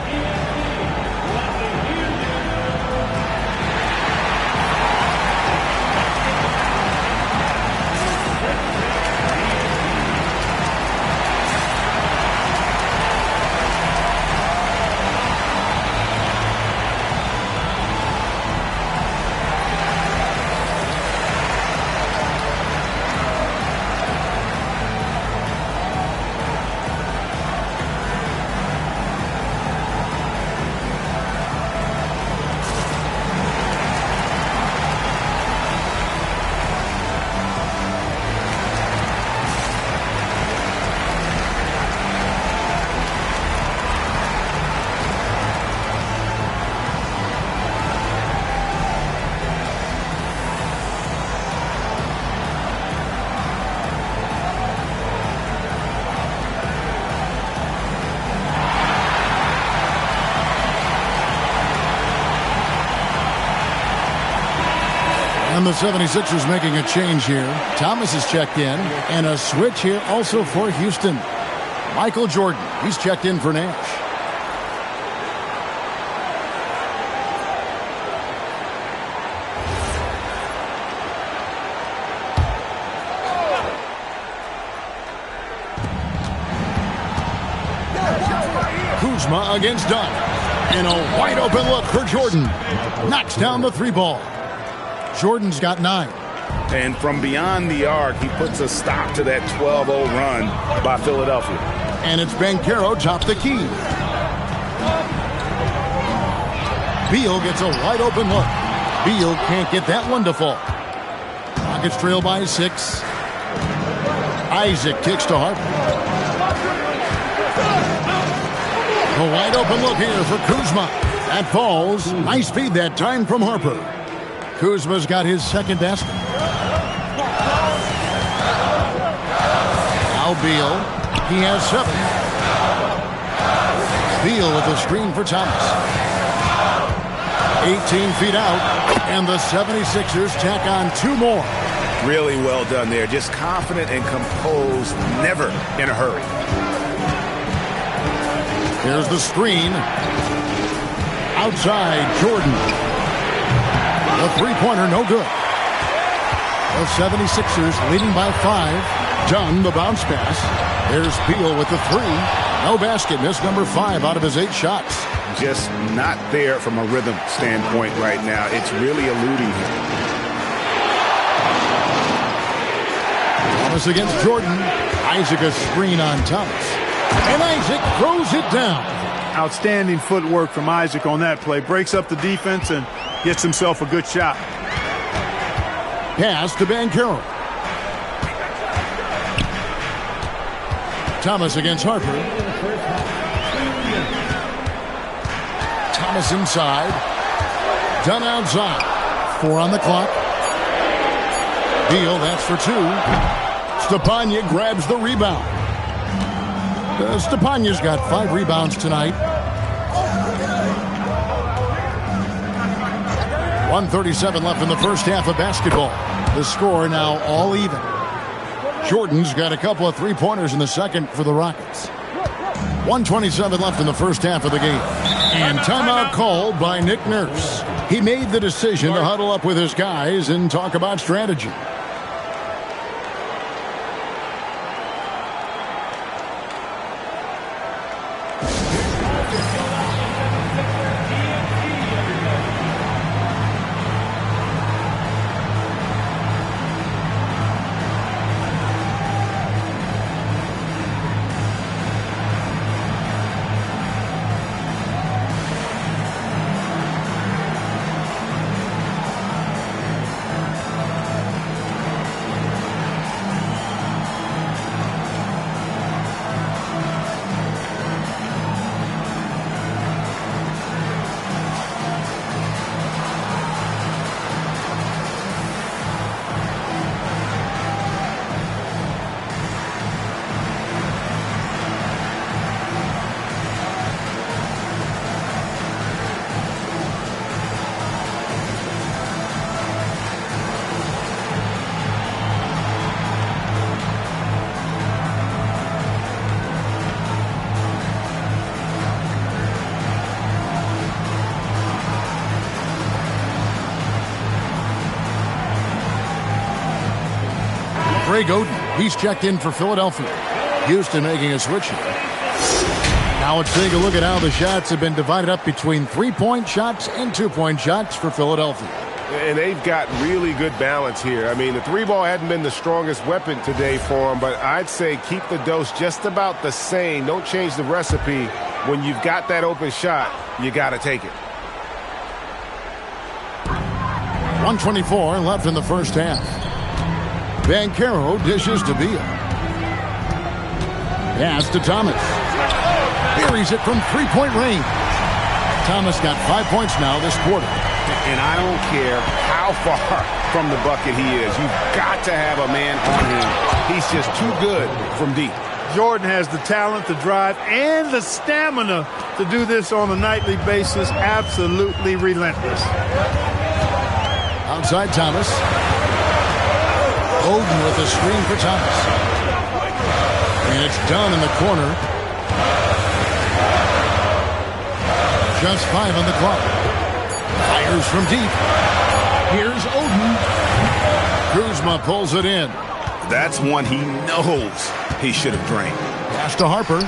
And the 76ers making a change here. Thomas is checked in. And a switch here also for Houston. Michael Jordan, he's checked in for Nash. Kuzma against Dunn. And a wide open look for Jordan. Knocks down the 3 ball. Jordan's got 9. And from beyond the arc, he puts a stop to that 12-0 run by Philadelphia. And it's Banchero top the key. Beal gets a wide open look. Beal can't get that one to fall. Rockets trail by 6. Isaac kicks to Harper. A wide open look here for Kuzma. That falls. Nice feed that time from Harper. Kuzma's got his second basket. Now Beal. He has 7. Beal with a screen for Thomas. 18 feet out. And the 76ers tack on 2 more. Really well done there. Just confident and composed. Never in a hurry. Here's the screen. Outside, Jordan. The three-pointer, no good. The 76ers leading by 5. Dunn, the bounce pass. There's Beal with the 3. No basket. Missed number 5 out of his 8 shots. Just not there from a rhythm standpoint right now. It's really eluding him. Thomas against Jordan. Isaac a screen on Thomas. And Isaac throws it down. Outstanding footwork from Isaac on that play. Breaks up the defense and gets himself a good shot. Pass to Banchero. Thomas against Harper. Thomas inside. Dunn outside. 4 on the clock. Beal, that's for 2. Stepanya grabs the rebound. Stepanya's got 5 rebounds tonight. 1:37 left in the first half of basketball. The score now all even. Jordan's got a couple of three-pointers in the second for the Rockets. 1:27 left in the first half of the game. And timeout called by Nick Nurse. He made the decision to huddle up with his guys and talk about strategy. Greg Oden, he's checked in for Philadelphia. Houston making a switch here. Now let's take a look at how the shots have been divided up between 3-point shots and 2-point shots for Philadelphia. And they've got really good balance here. I mean, the 3-ball hadn't been the strongest weapon today for them, but I'd say keep the dose just about the same. Don't change the recipe. When you've got that open shot, you got to take it. 1:24 left in the first half. Banchero dishes to Beal. Pass to Thomas. Buries it from 3-point range. Thomas got 5 points now this quarter. And I don't care how far from the bucket he is. You've got to have a man on him. He's just too good from deep. Jordan has the talent, the drive, and the stamina to do this on a nightly basis. Absolutely relentless. Outside Thomas. Oden with a screen for Thomas. And it's Dunn in the corner. Just 5 on the clock. Fires from deep. Here's Oden. Kuzma pulls it in. That's one he knows he should have drained. Pass to Harper.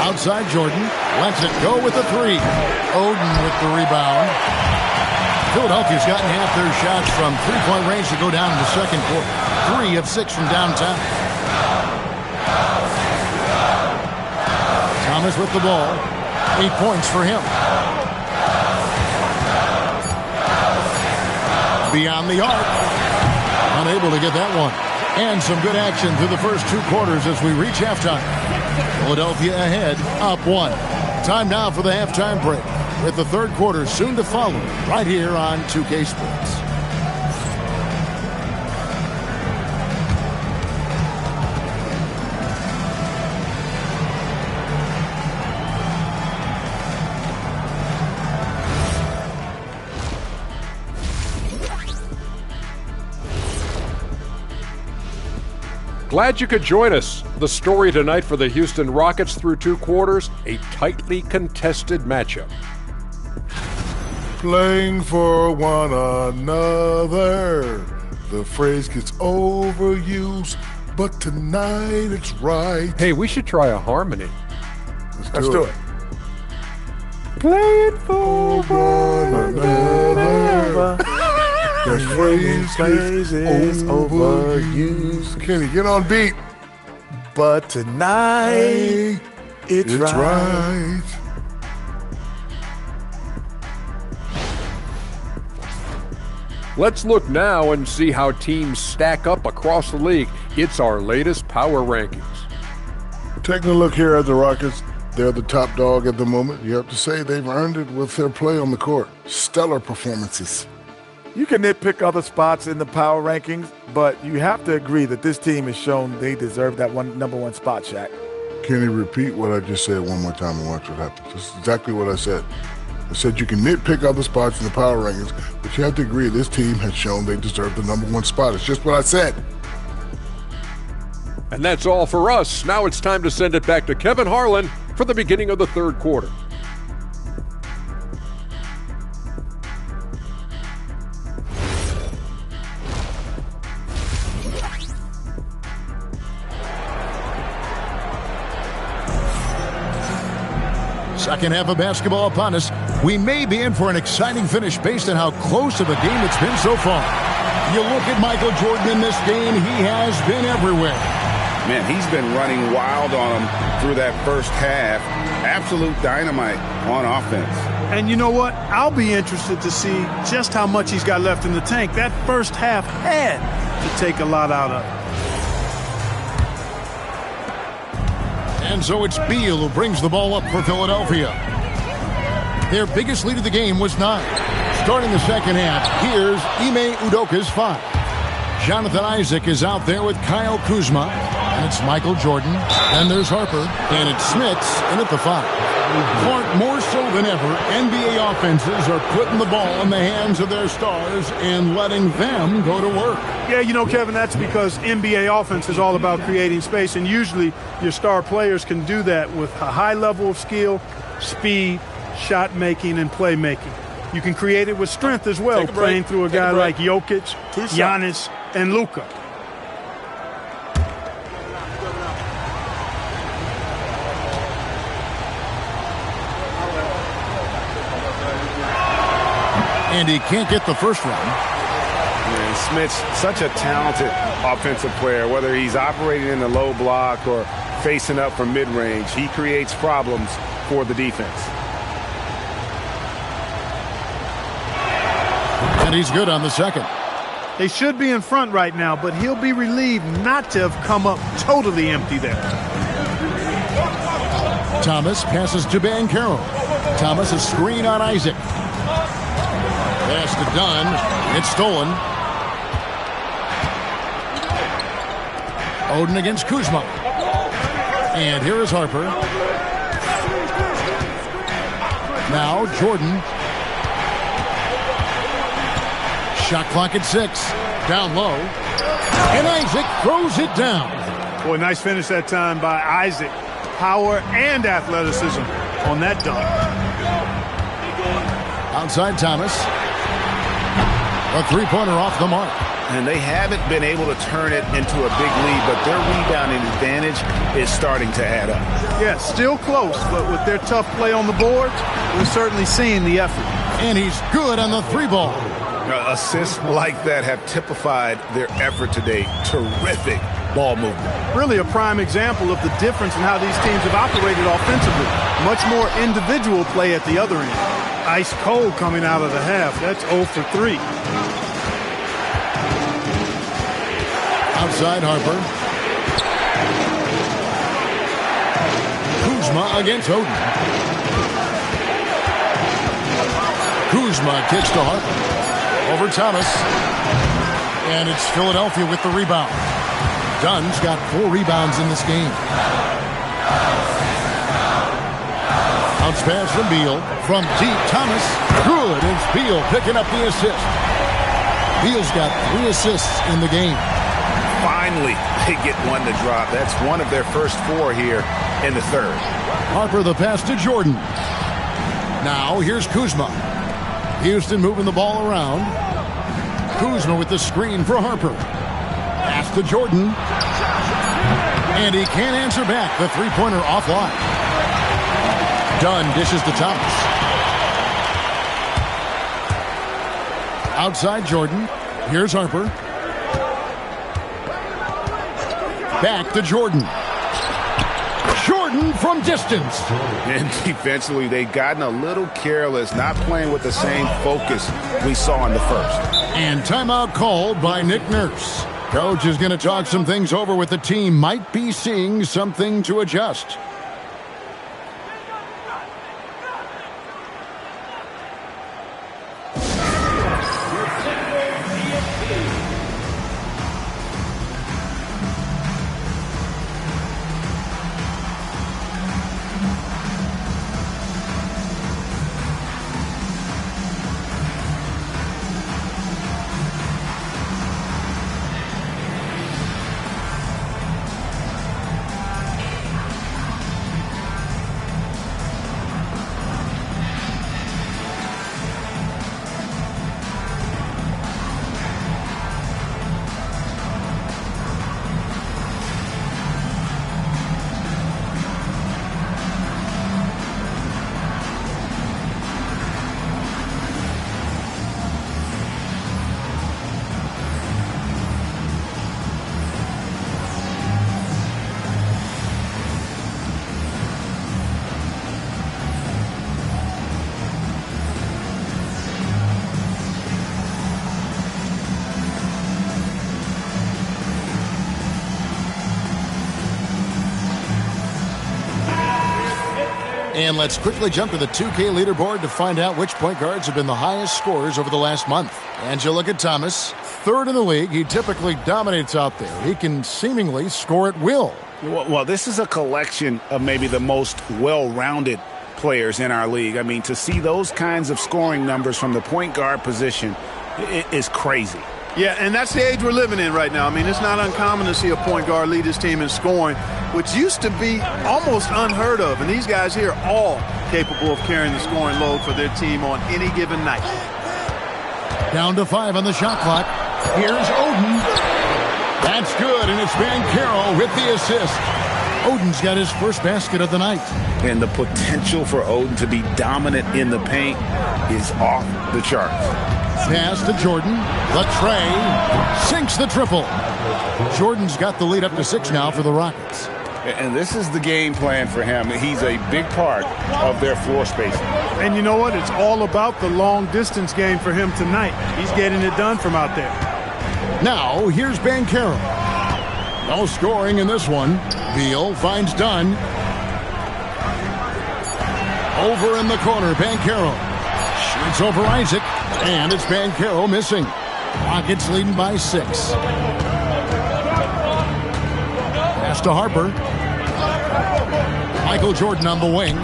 Outside Jordan. Lets it go with the 3. Oden with the rebound. Philadelphia's gotten half their shots from 3-point range to go down in the second quarter. 3 of 6 from downtown. Thomas with the ball. 8 points for him. Beyond the arc. Unable to get that one. And some good action through the first 2 quarters as we reach halftime. Philadelphia ahead, up 1. Time now for the halftime break, with the third quarter soon to follow right here on 2K Sports. Glad you could join us. The story tonight for the Houston Rockets through 2 quarters, a tightly contested matchup. Playing for one another. The phrase gets overused, but tonight it's right. Hey, we should try a harmony. Let's do it. Playing for one another. The phrase is overused. Kenny, get on beat. But tonight, it's right. Let's look now and see how teams stack up across the league. It's our latest power rankings. Taking a look here at the Rockets, they're the top dog at the moment. You have to say they've earned it with their play on the court. Stellar performances. You can nitpick other spots in the power rankings, but you have to agree that this team has shown they deserve that number one spot, Shaq. Kenny, repeat what I just said one more time and watch what happens. This is exactly what I said. I said you can nitpick other spots in the power rankings, but you have to agree this team has shown they deserve the number one spot. It's just what I said. And that's all for us. Now it's time to send it back to Kevin Harlan for the beginning of the third quarter. Second half of basketball upon us. We may be in for an exciting finish based on how close of a game it's been so far. You look at Michael Jordan in this game, he has been everywhere. Man, he's been running wild on him through that first half. Absolute dynamite on offense. And you know what? I'll be interested to see just how much he's got left in the tank. That first half had to take a lot out of it. And so it's Beal who brings the ball up for Philadelphia. Their biggest lead of the game was 9. Starting the second half, here's Ime Udoka's 5. Jonathan Isaac is out there with Kyle Kuzma. And it's Michael Jordan. Then there's Harper. And it's Smits in at the 5. Clark, more so than ever, NBA offenses are putting the ball in the hands of their stars and letting them go to work. Yeah, you know, Kevin, that's because NBA offense is all about creating space, and usually your star players can do that with a high level of skill, speed, shot making, and playmaking. You can create it with strength as well, playing through a guy like Jokic, Giannis, and Luka. And he can't get the first run. Man, Smith's such a talented offensive player, whether he's operating in the low block or facing up from mid-range. He creates problems for the defense. And he's good on the second. They should be in front right now, but he'll be relieved not to have come up totally empty there. Thomas passes to Banchero. Thomas a screen on Isaac. Pass to Dunn. It's stolen. Oden against Kuzma. And here is Harper. Now Jordan. Shot clock at 6. Down low. And Isaac throws it down. Boy, nice finish that time by Isaac. Power and athleticism on that dunk. Outside Thomas. A three-pointer off the mark. And they haven't been able to turn it into a big lead, but their rebounding advantage is starting to add up. Yeah, still close, but with their tough play on the board, we're certainly seeing the effort. And he's good on the 3-ball. Assists like that have typified their effort today. Terrific ball movement. Really a prime example of the difference in how these teams have operated offensively. Much more individual play at the other end. Ice cold coming out of the half. That's 0 for 3. Outside Harper. Kuzma against Oden. Kuzma kicks to Harper. Over Thomas. And it's Philadelphia with the rebound. Dunn's got 4 rebounds in this game. Bounce pass from Beal. From deep, Thomas. Good. It's Beal picking up the assist. Beal's got 3 assists in the game. Finally, they get one to drop. That's one of their first 4 here in the third. Harper the pass to Jordan. Now here's Kuzma. Houston moving the ball around. Kuzma with the screen for Harper. Pass to Jordan. And he can't answer back. The three-pointer offline. Dunn dishes to Thomas. Outside Jordan. Here's Harper. Back to Jordan. Jordan from distance. And defensively, they've gotten a little careless, not playing with the same focus we saw in the first. And timeout called by Nick Nurse. Coach is going to talk some things over with the team. Might be seeing something to adjust. And let's quickly jump to the 2K leaderboard to find out which point guards have been the highest scorers over the last month. And you look at Thomas, third in the league. He typically dominates out there. He can seemingly score at will. Well, this is a collection of maybe the most well-rounded players in our league. I mean, to see those kinds of scoring numbers from the point guard position is crazy. Yeah, and that's the age we're living in right now. I mean, it's not uncommon to see a point guard lead his team in scoring, which used to be almost unheard of. And these guys here are all capable of carrying the scoring load for their team on any given night. Down to 5 on the shot clock. Here's Oden. That's good, and it's Banchero with the assist. Oden's got his first basket of the night. And the potential for Oden to be dominant in the paint is off the charts. Pass to Jordan. The tray sinks the triple. Jordan's got the lead up to 6 now for the Rockets. And this is the game plan for him. He's a big part of their floor spacing. And you know what? It's all about the long-distance game for him tonight. He's getting it done from out there. Now, here's Banchero. No scoring in this one. Beal finds Dunn. Over in the corner, Banchero. Shoots over Isaac. And it's Banchero missing. Rockets leading by 6. Pass to Harper. Michael Jordan on the wing.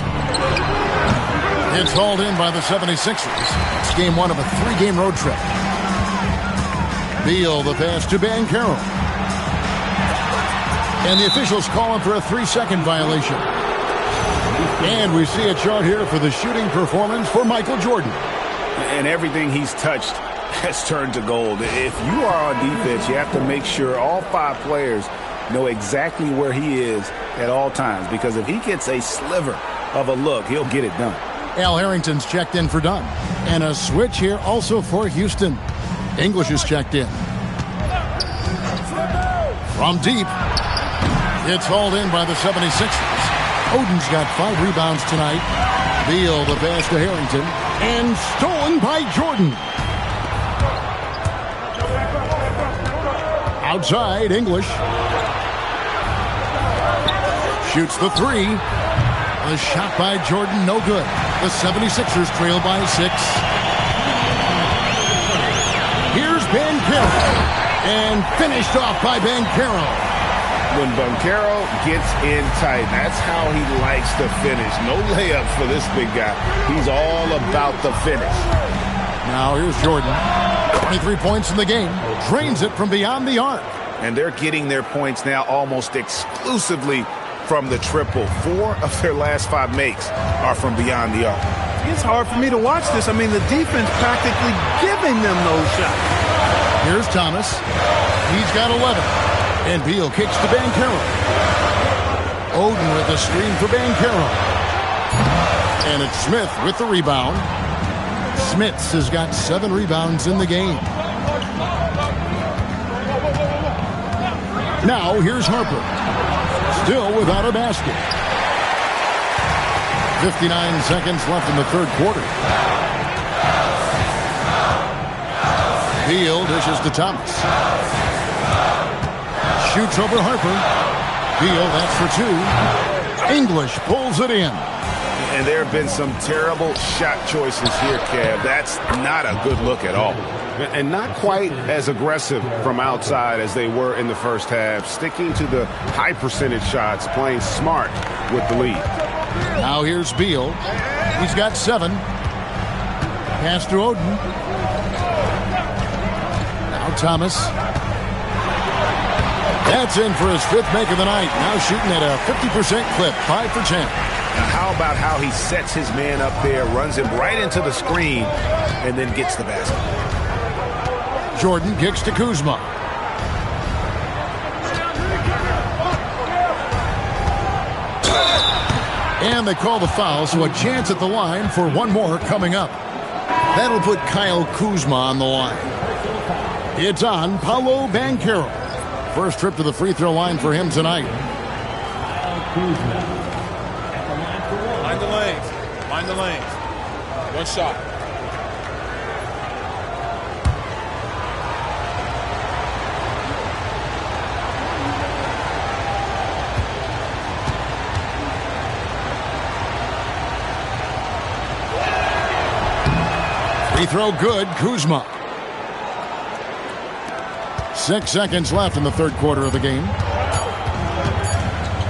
It's hauled in by the 76ers. It's game 1 of a 3-game road trip. Beal, the pass to Banchero. And the officials calling for a 3-second violation. And we see a chart here for the shooting performance for Michael Jordan. And everything he's touched has turned to gold. If you are on defense, you have to make sure all 5 players know exactly where he is at all times. Because if he gets a sliver of a look, he'll get it done. Al Harrington's checked in for Dunn. And a switch here also for Houston. English is checked in. From deep. It's hauled in by the 76ers. Oden's got 5 rebounds tonight. Beal, the pass to Harrington. And stolen by Jordan. Outside, English. Shoots the 3. A shot by Jordan, no good. The 76ers trail by 6. Here's Banchero. And finished off by Banchero. When Banchero gets in tight, that's how he likes to finish. No layups for this big guy. He's all about the finish. Now here's Jordan. 23 points in the game. Drains it from beyond the arc. And they're getting their points now almost exclusively from the triple. 4 of their last 5 makes are from beyond the arc. It's hard for me to watch this. I mean, the defense practically giving them those shots. Here's Thomas. He's got 11. And Beal kicks to Banchero. Oden with the screen for Banchero. And it's Smith with the rebound. Smits has got 7 rebounds in the game. Now here's Harper. Still without a basket. 59 seconds left in the third quarter. Beal dishes to Thomas. Shoots over Harper. Beal, that's for two. English pulls it in. And there have been some terrible shot choices here, Kev. That's not a good look at all. And not quite as aggressive from outside as they were in the first half. Sticking to the high percentage shots, playing smart with the lead. Now here's Beal. He's got 7. Pass to Oden. Now Thomas. That's in for his 5th make of the night. Now shooting at a 50% clip, 5 for 10. Now how about how he sets his man up there, runs him right into the screen, and then gets the basket. Jordan kicks to Kuzma. And they call the foul, so a chance at the line for one more coming up. That'll put Kyle Kuzma on the line. It's on Paolo Banchero. First trip to the free throw line for him tonight. Mind the lanes. Mind the lanes. One shot. Free throw good, Kuzma. 6 seconds left in the third quarter of the game.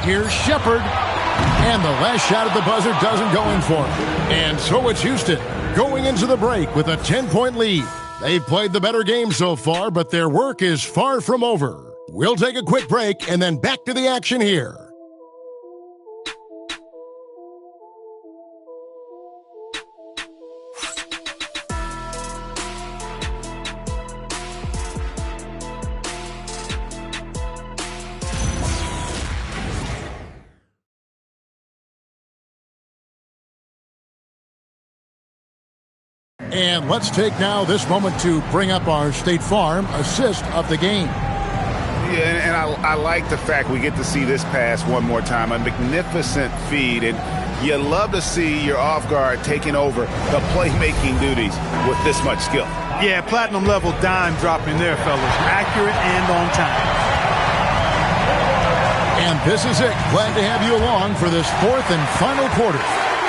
Here's Shepherd. And the last shot at the buzzer doesn't go in for him. And so it's Houston going into the break with a 10-point lead. They've played the better game so far, but their work is far from over. We'll take a quick break and then back to the action here. And let's take now this moment to bring up our State Farm assist of the game. Yeah, and I like the fact we get to see this pass one more time. A magnificent feed, and you love to see your off guard taking over the playmaking duties with this much skill. Yeah, platinum level dime dropping there, fellas. Accurate and on time. And this is it. Glad to have you along for this 4th and final quarter.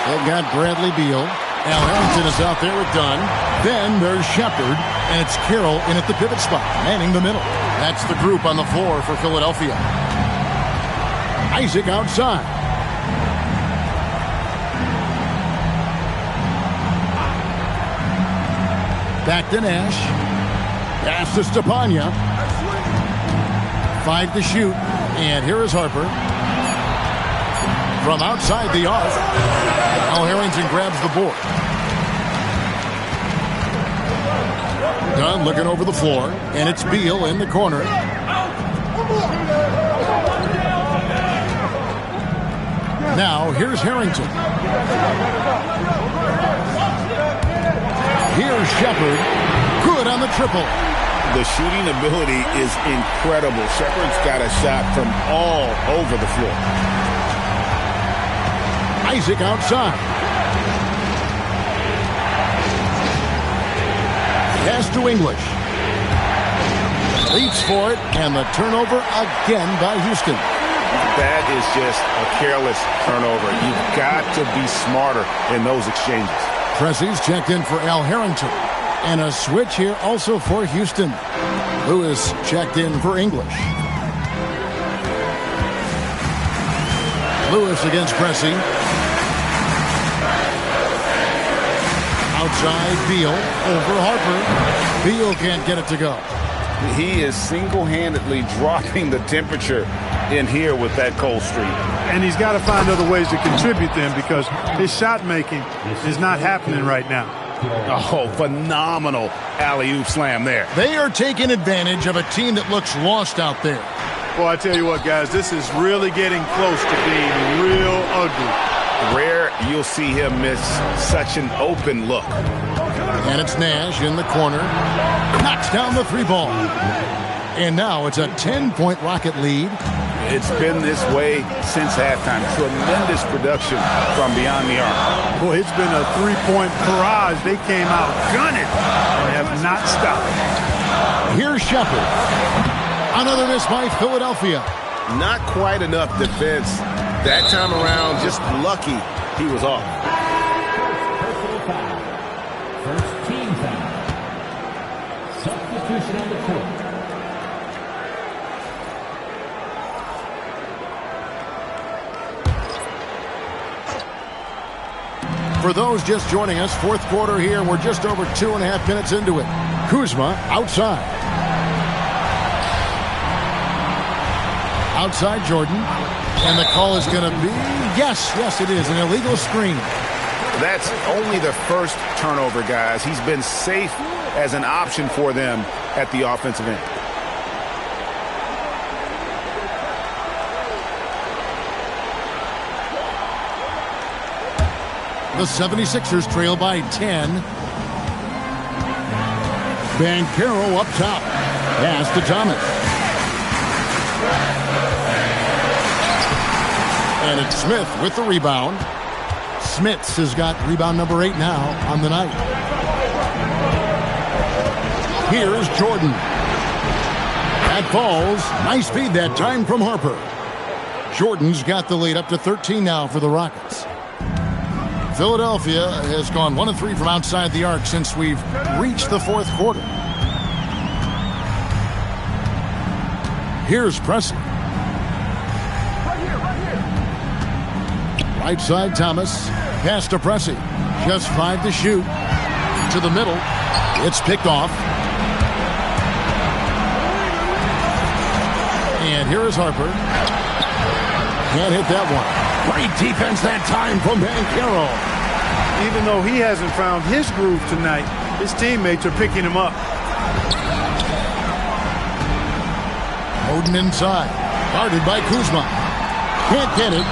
They've got Bradley Beal. Al Harrington is out there with Dunn. Then there's Shepherd, and it's Carroll in at the pivot spot, manning the middle. That's the group on the floor for Philadelphia. Isaac outside. Back to Nash. Pass to Stepanya. 5 to shoot, and here is Harper. From outside the arc, Al Harrington grabs the board. Dunn looking over the floor, and it's Beal in the corner. Now, here's Harrington. Here's Shepherd. Good on the triple. The shooting ability is incredible. Shepherd's got a shot from all over the floor. Isaac outside. Pass to English. Leaps for it, and the turnover again by Houston. That is just a careless turnover. You've got to be smarter in those exchanges. Pressey's checked in for Al Harrington. And a switch here also for Houston. Lewis checked in for English. Lewis against Pressey. Outside Beal over Harper. Beal can't get it to go. He is single-handedly dropping the temperature in here with that cold streak. And he's got to find other ways to contribute then, because his shot making is not happening right now. Oh, phenomenal alley-oop slam there. They are taking advantage of a team that looks lost out there. Well, I tell you what, guys, this is really getting close to being real ugly. Rare you'll see him miss such an open look. And it's Nash in the corner. Knocks down the 3 ball. And now it's a 10-point Rocket lead. It's been this way since halftime. Tremendous production from beyond the arc. Boy, it's been a three-point barrage. They came out gunning and have not stopped. Here's Shepard. Another miss by Philadelphia. Not quite enough defense. That time around, just lucky he was off. Personal foul. First team foul. Substitution on the court. For those just joining us, fourth quarter here. We're just over 2.5 minutes into it. Kuzma outside. Outside Jordan. And the call is going to be, yes, it is, an illegal screen. That's only the first turnover, guys. He's been safe as an option for them at the offensive end. The 76ers trail by 10. Banchero up top. Pass to Thomas. And it's Smith with the rebound. Smits has got rebound number 8 now on the night. Here's Jordan. That falls. Nice feed that time from Harper. Jordan's got the lead up to 13 now for the Rockets. Philadelphia has gone 1 of 3 from outside the arc since we've reached the fourth quarter. Here's Presley. Right side, Thomas. Pass to Pressey. Just 5 to shoot. To the middle. It's picked off. And here is Harper. Can't hit that one. Great defense that time from Banchero. Even though he hasn't found his groove tonight, his teammates are picking him up. Oden inside. Guarded by Kuzma. Can't get it.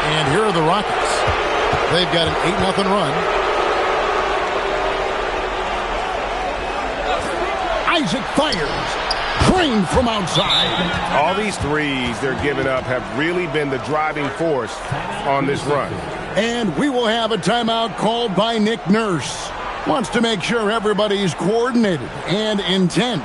And here are the Rockets. They've got an 8-0 run. Isaac fires. Drained from outside. All these threes they're giving up have really been the driving force on this run. And we will have a timeout called by Nick Nurse. Wants to make sure everybody's coordinated and intent.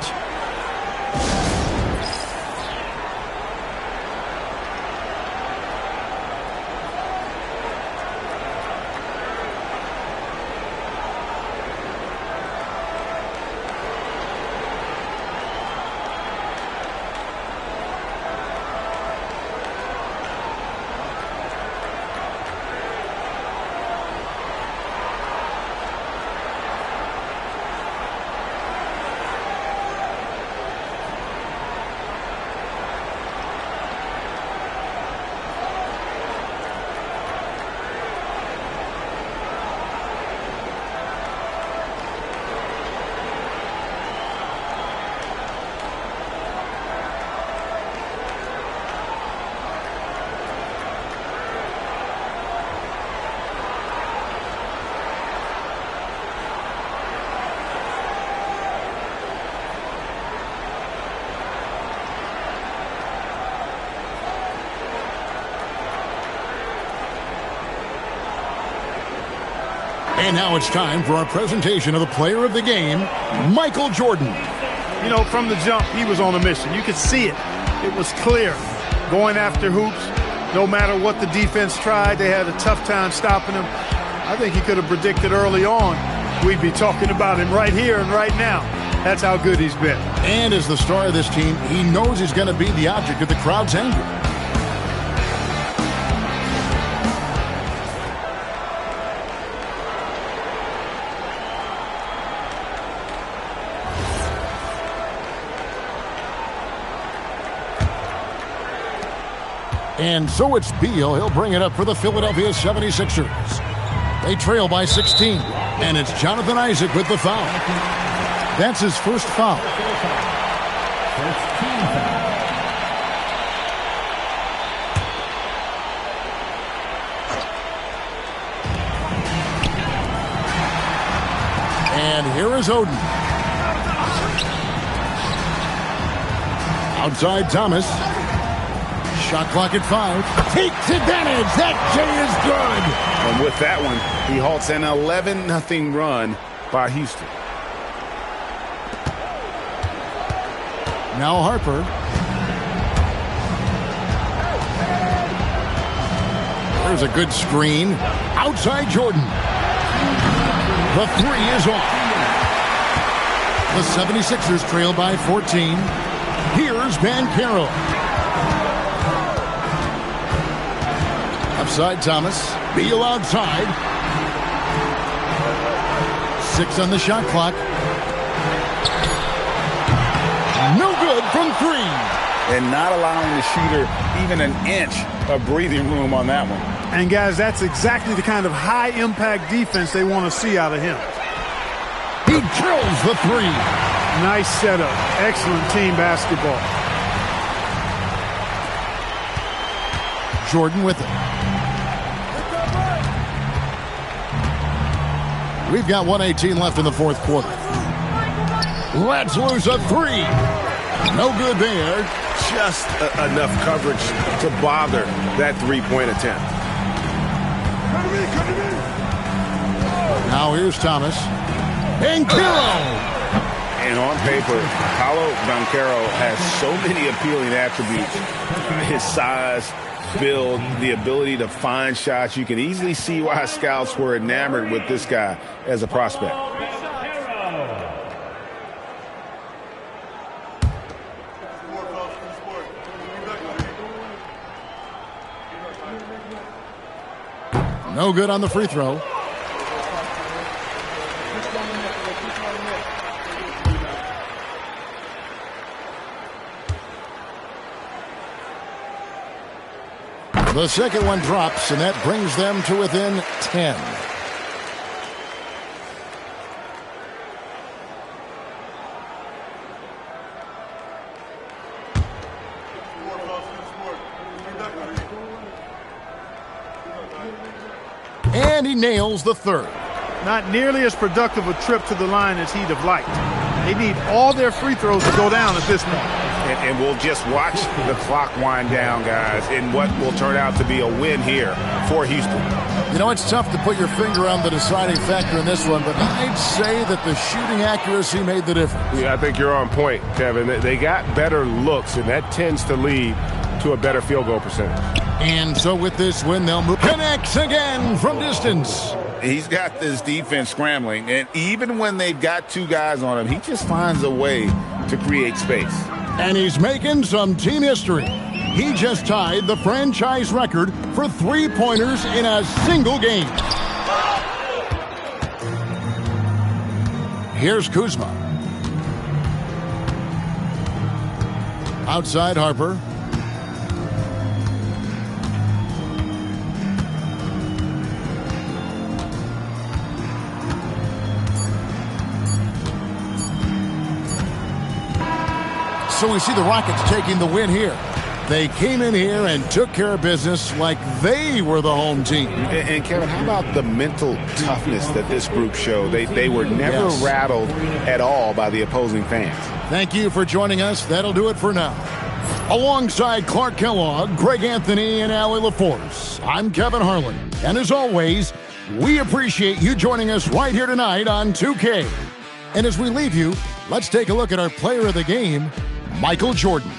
And now it's time for our presentation of the player of the game, Michael Jordan. You know, from the jump, he was on a mission. You could see it. It was clear. Going after hoops, no matter what the defense tried, they had a tough time stopping him. I think he could have predicted early on we'd be talking about him right here and right now. That's how good he's been. And as the star of this team, he knows he's going to be the object of the crowd's anger. And so it's Beal. He'll bring it up for the Philadelphia 76ers. They trail by 16. And it's Jonathan Isaac with the foul. That's his first foul. First team foul. And here is Oden. Outside Thomas. Shot clock at 5. Takes advantage. That J is good. And with that one, he halts an 11-0 run by Houston. Now Harper. There's a good screen. Outside Jordan. The 3 is off. The 76ers trail by 14. Here's Banchero. Upside Thomas. Beal outside. 6 on the shot clock. No good from 3. And not allowing the shooter even an inch of breathing room on that one. And, guys, that's exactly the kind of high-impact defense they want to see out of him. He drills the 3. Nice setup. Excellent team basketball. Jordan with it. We've got 1:18 left in the fourth quarter. Let's lose a 3. No good there. Just enough coverage to bother that three-point attempt. Now here's Thomas. Banchero. And on paper, Paolo Banchero has so many appealing attributes. His size, build, the ability to find shots. You can easily see why scouts were enamored with this guy as a prospect. No good on the free throw. The second one drops, and that brings them to within 10. And he nails the third. Not nearly as productive a trip to the line as he'd have liked. They need all their free throws to go down at this point. And we'll just watch the clock wind down, guys, in what will turn out to be a win here for Houston. You know, it's tough to put your finger on the deciding factor in this one, but I'd say that the shooting accuracy made the difference. Yeah, I think you're on point, Kevin. They got better looks, and that tends to lead to a better field goal percentage. And so with this win, they'll move. Connects again from distance. He's got this defense scrambling, and even when they've got 2 guys on him, he just finds a way to create space. And he's making some team history. He just tied the franchise record for three-pointers in a single game. Here's Kuzma. Outside Harper. So we see the Rockets taking the win here. They came in here and took care of business like they were the home team. And Kevin, how about the mental toughness that this group showed? They were never rattled at all by the opposing fans. Thank you for joining us. That'll do it for now. Alongside Clark Kellogg, Greg Anthony, and Allie LaForce, I'm Kevin Harlan. And as always, we appreciate you joining us right here tonight on 2K. And as we leave you, let's take a look at our player of the game, Michael Jordan.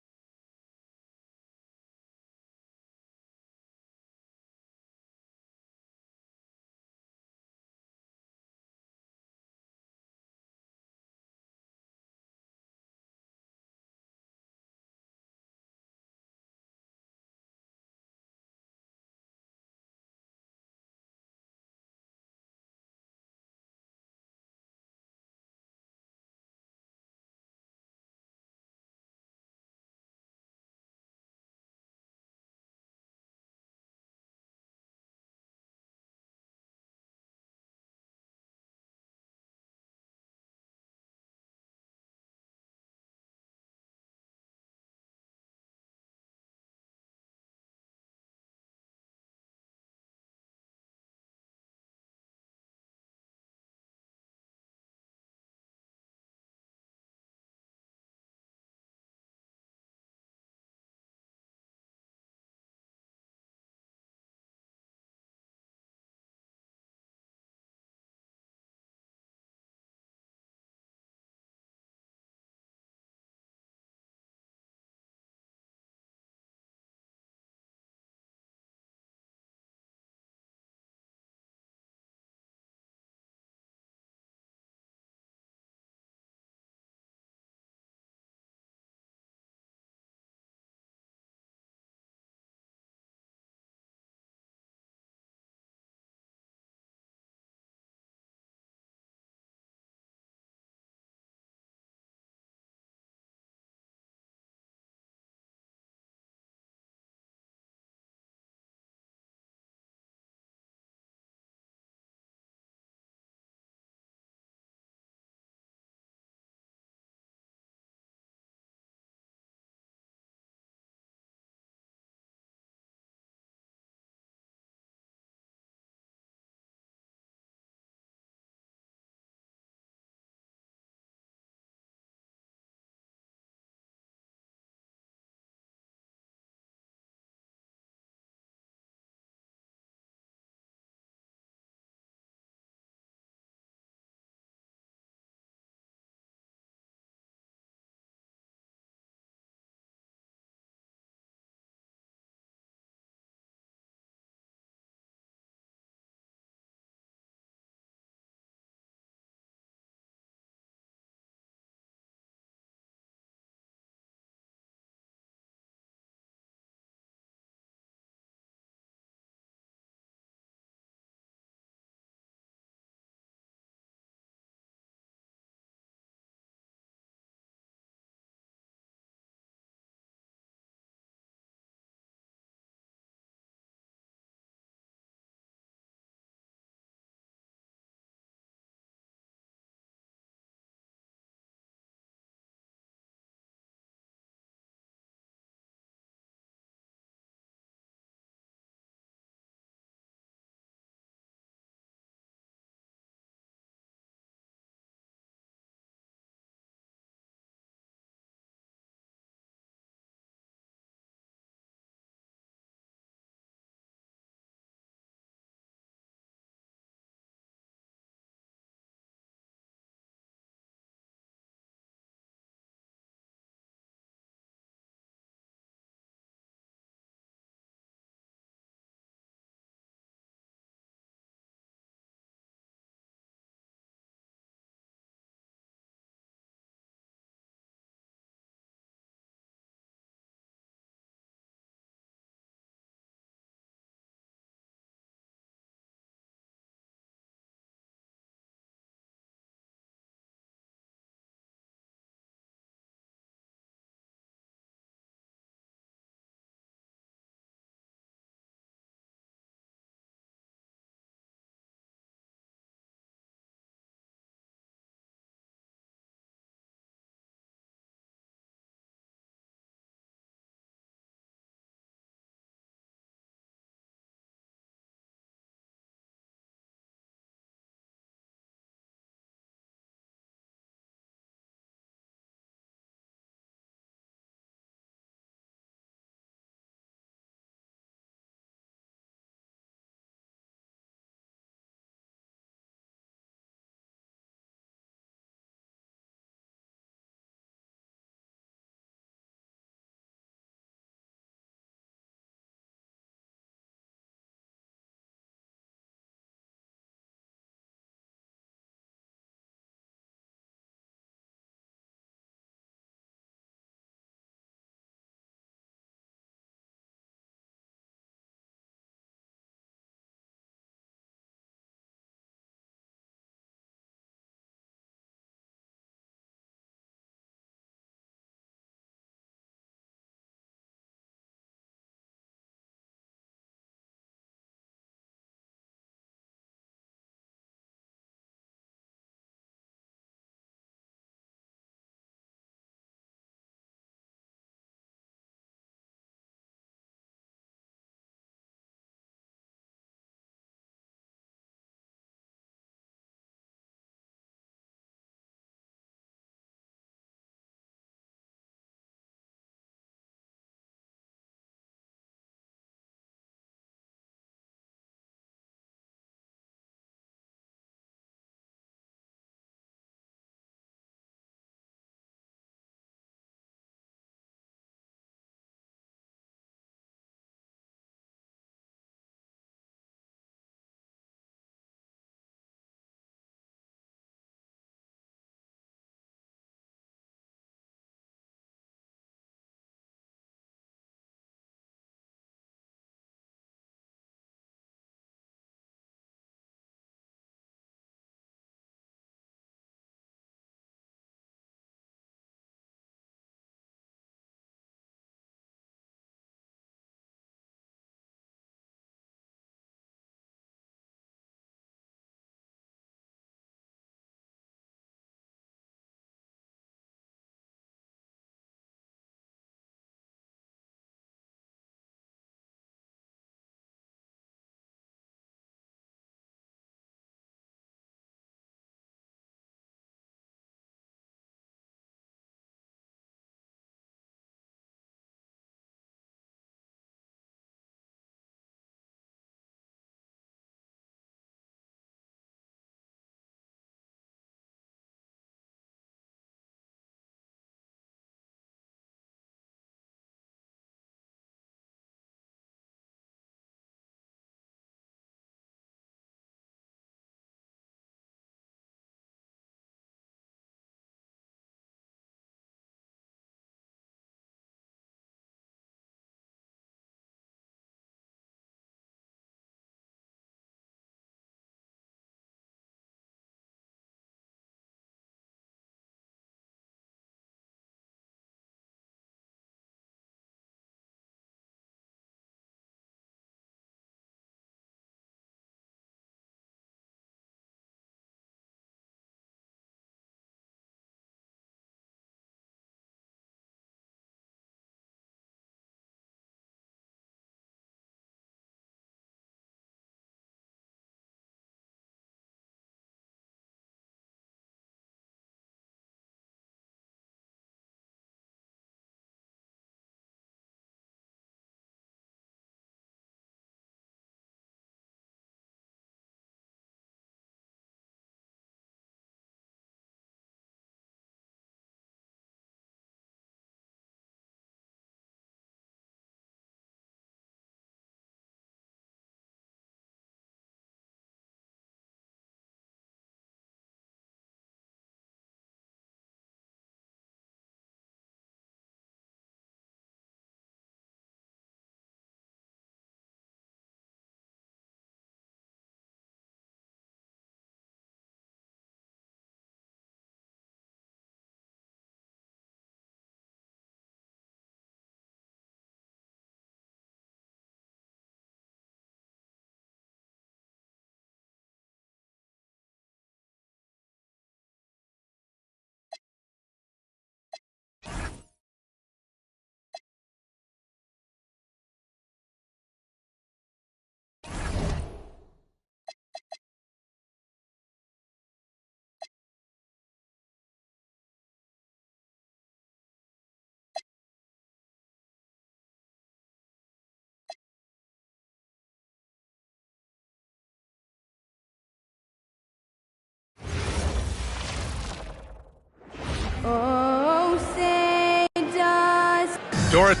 Dorothy.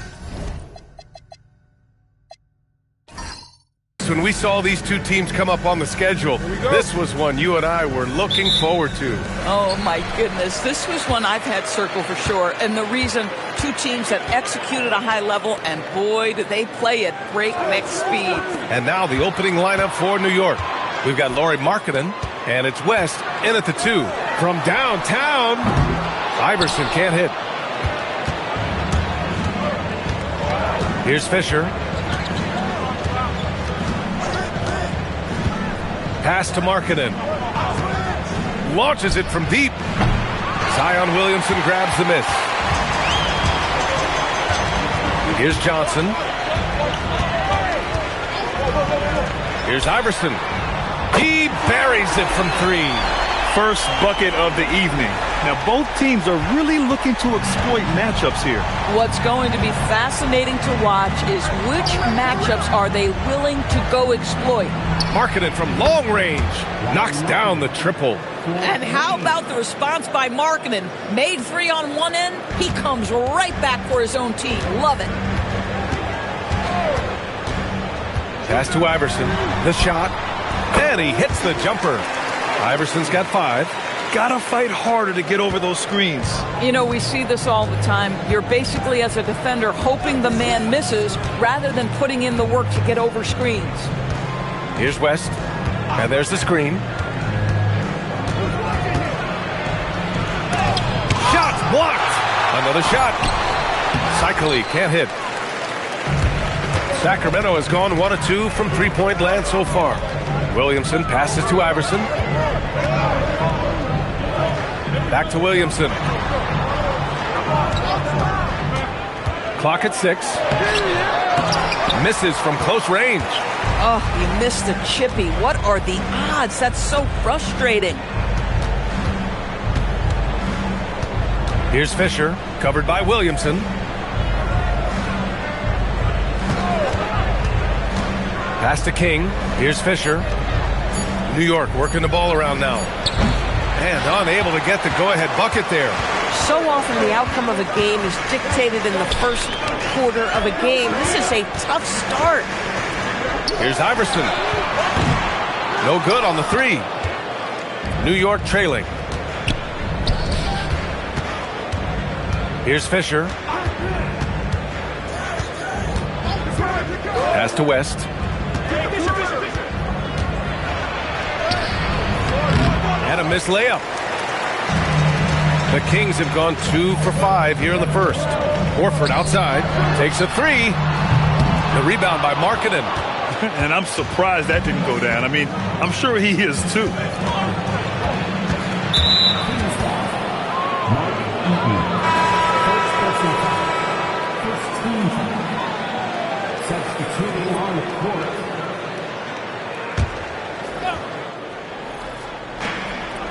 When we saw these two teams come up on the schedule, this was one you and I were looking forward to. Oh, my goodness. This was one I've had circled for sure. And the reason, two teams that executed a high level, and boy, did they play at breakneck speed. And now the opening lineup for New York. We've got Lauri Markkanen, and it's West in at the 2. From downtown, Iverson can't hit. Here's Fisher. Pass to Markkanen. Launches it from deep. Zion Williamson grabs the miss. Here's Johnson. Here's Iverson. He buries it from 3. First bucket of the evening. Now, both teams are really looking to exploit matchups here. What's going to be fascinating to watch is which matchups are they willing to go exploit. Markkanen from long range knocks down the triple. And how about the response by Markkanen? Made 3 on one end, he comes right back for his own team. Love it. Pass to Iverson. The shot. And he hits the jumper. Iverson's got 5. Gotta fight harder to get over those screens. You know, we see this all the time. You're basically, as a defender, hoping the man misses rather than putting in the work to get over screens. Here's West. And there's the screen. Shot blocked. Another shot. Cycli can't hit. Sacramento has gone 1 of 2 from three-point land so far. Williamson passes to Iverson. Back to Williamson. Clock at 6. Misses from close range. Oh, you missed the chippy. What are the odds? That's so frustrating. Here's Fisher, covered by Williamson. Pass to King. Here's Fisher. New York working the ball around now. And unable to get the go-ahead bucket there. So often the outcome of a game is dictated in the first quarter of a game. This is a tough start. Here's Iverson. No good on the 3. New York trailing. Here's Fisher. Pass to West. And a missed layup. The Kings have gone 2 for 5 here in the first. Horford outside. Takes a 3. The rebound by Markkanen. And I'm surprised that didn't go down. I mean, I'm sure he is too.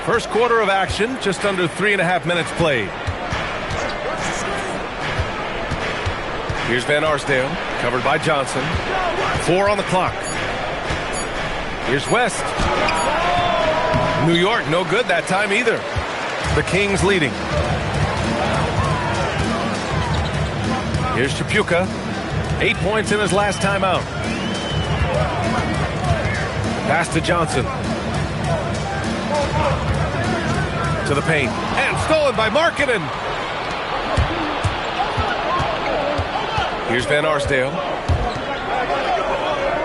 First quarter of action, just under 3.5 minutes played. Here's Van Arsdale, covered by Johnson. 4 on the clock. Here's West. New York, no good that time either. The Kings leading. Here's Chapuka. 8 points in his last time out. Pass to Johnson. To the paint. And stolen by Markkanen. Here's Van Arsdale.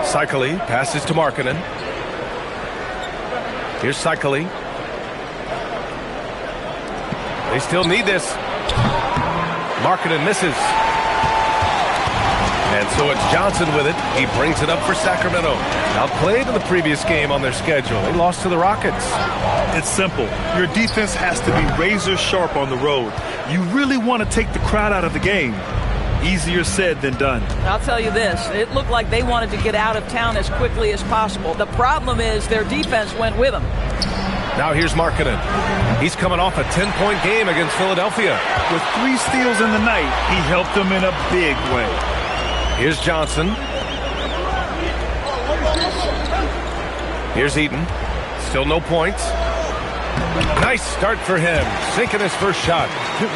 Cycli passes to Markkanen. Here's Cycli. They still need this. Markkanen misses. And so it's Johnson with it. He brings it up for Sacramento. Outplayed in the previous game on their schedule. They lost to the Rockets. It's simple. Your defense has to be razor sharp on the road. You really want to take the crowd out of the game. Easier said than done. I'll tell you this. It looked like they wanted to get out of town as quickly as possible. The problem is their defense went with them. Now here's Markkanen. He's coming off a 10-point game against Philadelphia. With 3 steals in the night, he helped them in a big way. Here's Johnson. Here's Eaton. Still no points. Nice start for him, sinking his first shot.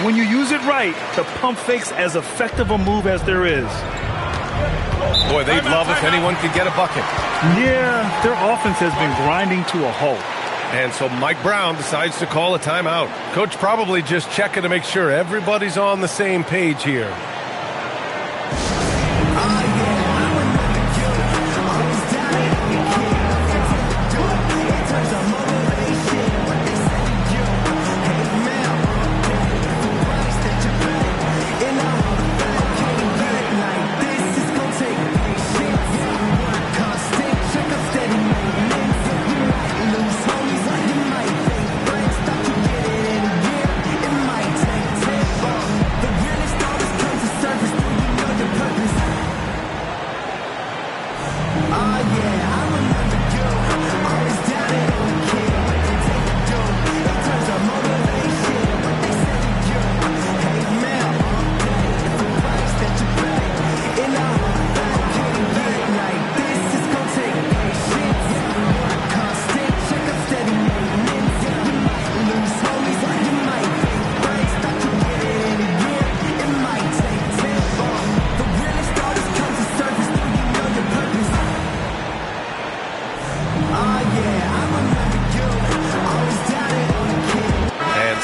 When you use it right, the pump fake's as effective a move as there is. Boy, they'd love if anyone could get a bucket. Yeah, their offense has been grinding to a halt. And so Mike Brown decides to call a timeout. Coach probably just checking to make sure everybody's on the same page here.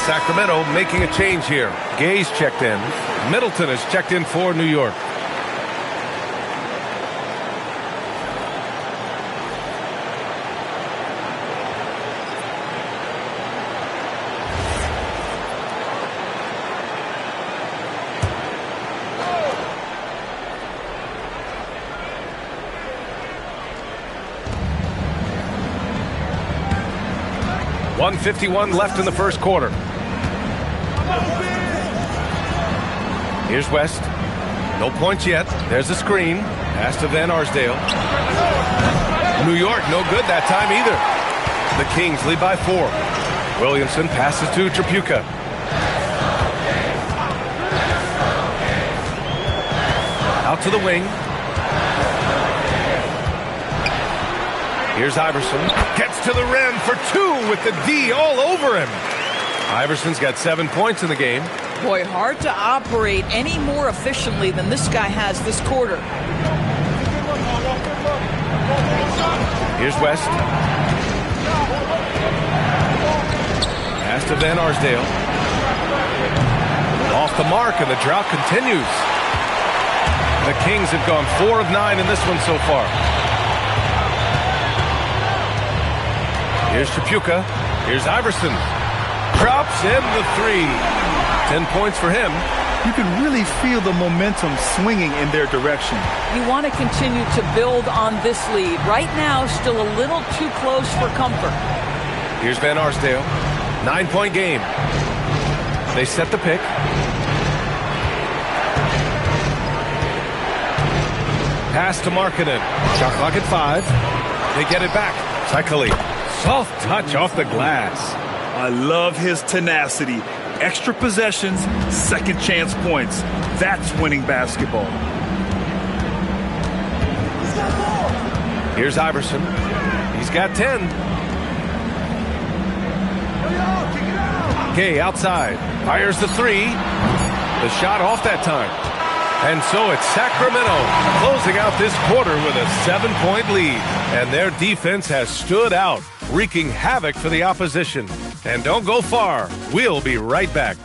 Sacramento making a change here. Gay's checked in. Middleton has checked in for New York. .151 left in the first quarter. Here's West. No points yet. There's a screen. Pass to Van Arsdale. New York, no good that time either. The Kings lead by 4. Williamson passes to Tripucka. Out to the wing. Here's Iverson. Gets to the rim for 2 with the D all over him. Iverson's got 7 points in the game. Boy, hard to operate any more efficiently than this guy has this quarter. Here's West. Pass to Van Arsdale. Off the mark, and the drought continues. The Kings have gone 4 of 9 in this one so far. Here's Tripucka. Here's Iverson. Drops in the 3. 10 points for him. You can really feel the momentum swinging in their direction. You want to continue to build on this lead. Right now, still a little too close for comfort. Here's Van Arsdale. 9-point game. They set the pick. Pass to Markkanen. Shot clock at 5. They get it back. Cycli. Soft touch off the glass. I love his tenacity. Extra possessions, second chance points. That's winning basketball. Here's Iverson. He's got 10. Gay outside. Fires the 3. The shot off that time. And so it's Sacramento closing out this quarter with a 7-point lead. And their defense has stood out, wreaking havoc for the opposition. And don't go far. We'll be right back.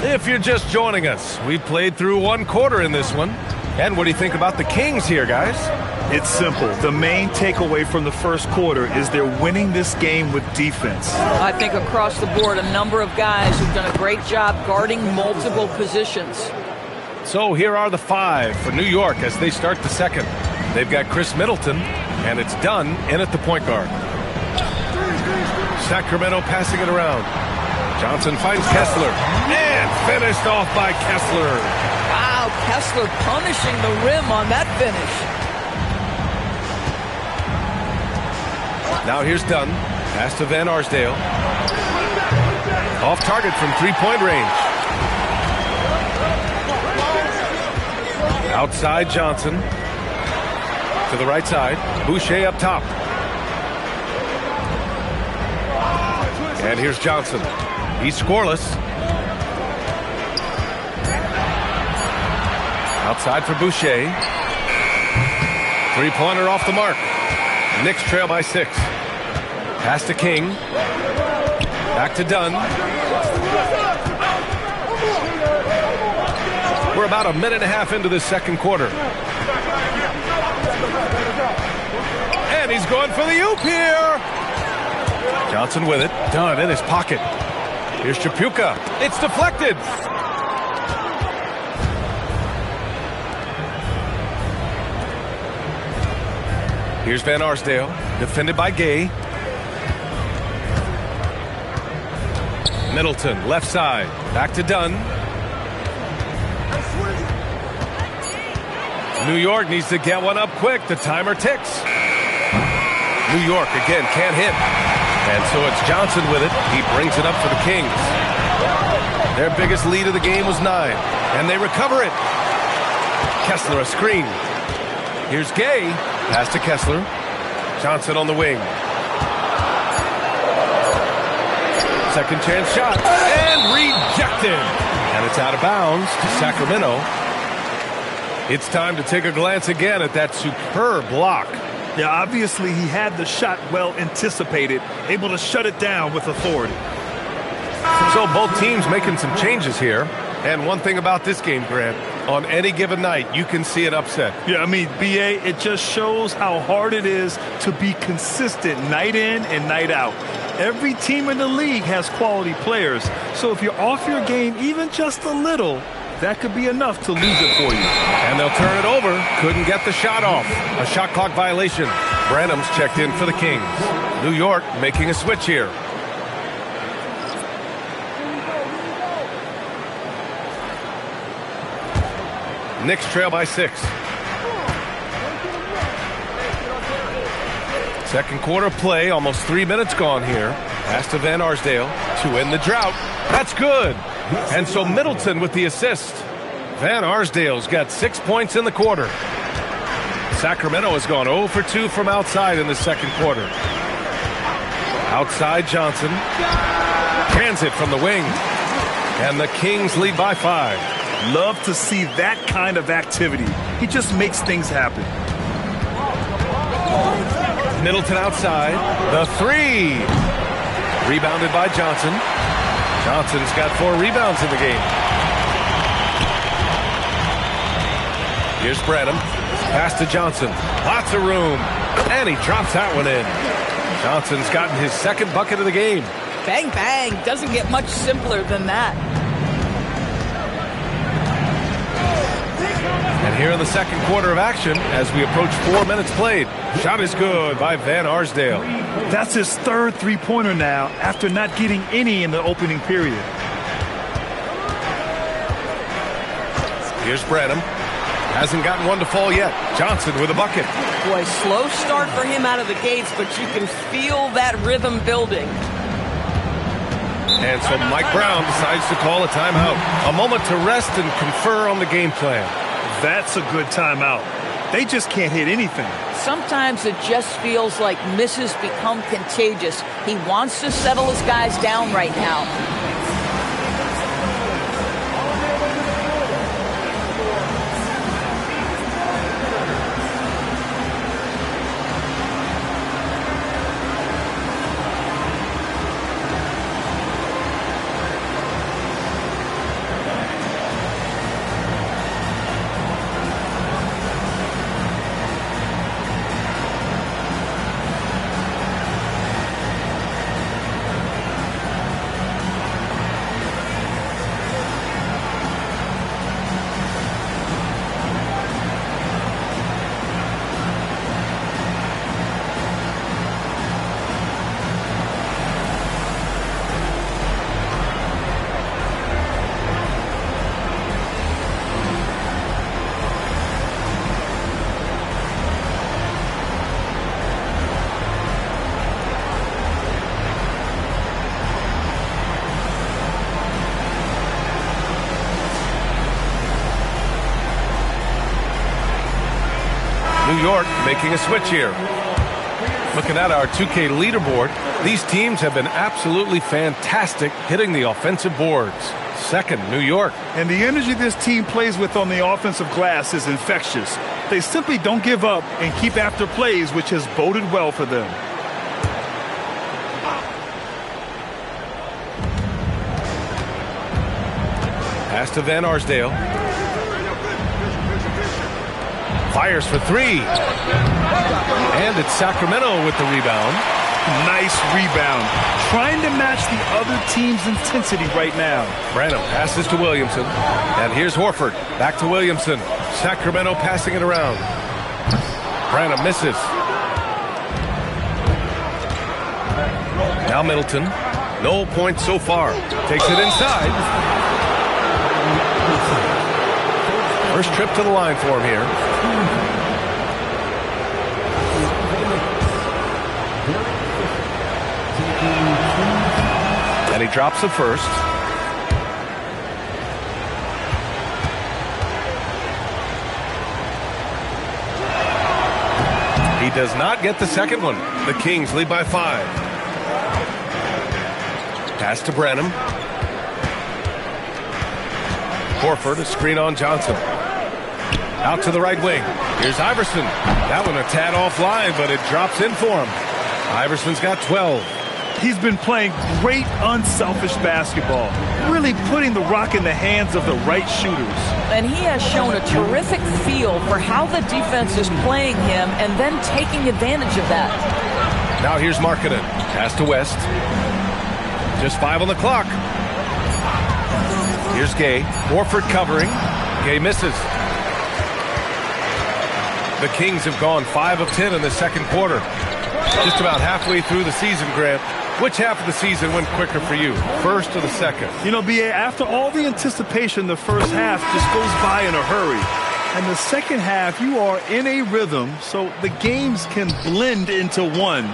If you're just joining us, we've played through 1 quarter in this one. And what do you think about the Kings here, guys? It's simple. The main takeaway from the first quarter is they're winning this game with defense. I think across the board, a number of guys who've done a great job guarding multiple positions. So here are the 5 for New York as they start the second. They've got Chris Middleton, and it's Dunn in at the point guard. Sacramento passing it around. Johnson finds Kessler, and finished off by Kessler. Wow, about Kessler punishing the rim on that finish? Now here's Dunn. Pass to Van Arsdale. Off target from three-point range. Outside Johnson. To the right side. Boucher up top. And here's Johnson. He's scoreless. Outside for Boucher. Three-pointer off the mark. Knicks trail by 6. Pass to King. Back to Dunn. We're about a minute and a half into this second quarter. And he's going for the oop here. Johnson with it. Dunn in his pocket. Here's Chapuka. It's deflected. Here's Van Arsdale. Defended by Gay. Middleton, left side. Back to Dunn. New York needs to get one up quick. The timer ticks. New York, again, can't hit. And so it's Johnson with it. He brings it up for the Kings. Their biggest lead of the game was 9. And they recover it. Kessler, a screen. Here's Gay. Pass to Kessler. Johnson on the wing. Second chance shot. And rejected. And it's out of bounds to Sacramento. It's time to take a glance again at that superb block. Yeah, obviously he had the shot well anticipated, able to shut it down with authority. So both teams making some changes here. And one thing about this game, Grant, on any given night, you can see an upset. Yeah, I mean, BA, it just shows how hard it is to be consistent night in and night out. Every team in the league has quality players. So if you're off your game even just a little, that could be enough to lose it for you. And they'll turn it over. Couldn't get the shot off. A shot clock violation. Branham's checked in for the Kings. New York making a switch here. Knicks trail by 6. Second quarter play, almost 3 minutes gone here. Pass to Van Arsdale to end the drought. That's good. And so Middleton with the assist. Van Arsdale's got 6 points in the quarter. Sacramento has gone 0 for 2 from outside in the second quarter. Outside Johnson. Cans it from the wing. And the Kings lead by 5. Love to see that kind of activity. He just makes things happen. Middleton outside. The 3. Rebounded by Johnson. Johnson's got 4 rebounds in the game. Here's Branham. Pass to Johnson. Lots of room. And he drops that one in. Johnson's gotten his second bucket of the game. Bang, bang. Doesn't get much simpler than that. And here in the second quarter of action, as we approach 4 minutes played, shot is good by Van Arsdale. That's his third three-pointer now after not getting any in the opening period. Here's Branham. Hasn't gotten one to fall yet. Johnson with a bucket. Boy, slow start for him out of the gates, but you can feel that rhythm building. And so Mike Brown decides to call a timeout. A moment to rest and confer on the game plan. That's a good timeout. They just can't hit anything. Sometimes it just feels like misses become contagious. He wants to settle his guys down right now. New York making a switch here. Looking at our 2K leaderboard, these teams have been absolutely fantastic hitting the offensive boards. Second, New York. And the energy this team plays with on the offensive glass is infectious. They simply don't give up and keep after plays, which has boded well for them. Pass to Van Arsdale. Fires for three. And it's Sacramento with the rebound. Nice rebound. Trying to match the other team's intensity right now. Branham passes to Williamson. And here's Horford. Back to Williamson. Sacramento passing it around. Branham misses. Now Middleton. No points so far. Takes it inside. First trip to the line for him here. And he drops the first. He does not get the second one. The Kings lead by 5. Pass to Branham. Horford, a screen on Johnson. Out to the right wing. Here's Iverson. That one a tad offline, but it drops in for him. Iverson's got 12. He's been playing great, unselfish basketball, really putting the rock in the hands of the right shooters. And he has shown a terrific feel for how the defense is playing him and then taking advantage of that. Now here's Markkanen. Pass to West. Just 5 on the clock. Here's Gay. Horford covering. Gay misses. The Kings have gone 5 of 10 in the second quarter. Just about halfway through the season, Grant. Which half of the season went quicker for you, first or the second? You know, B.A., after all the anticipation, the first half just goes by in a hurry. And the second half, you are in a rhythm, so the games can blend into one.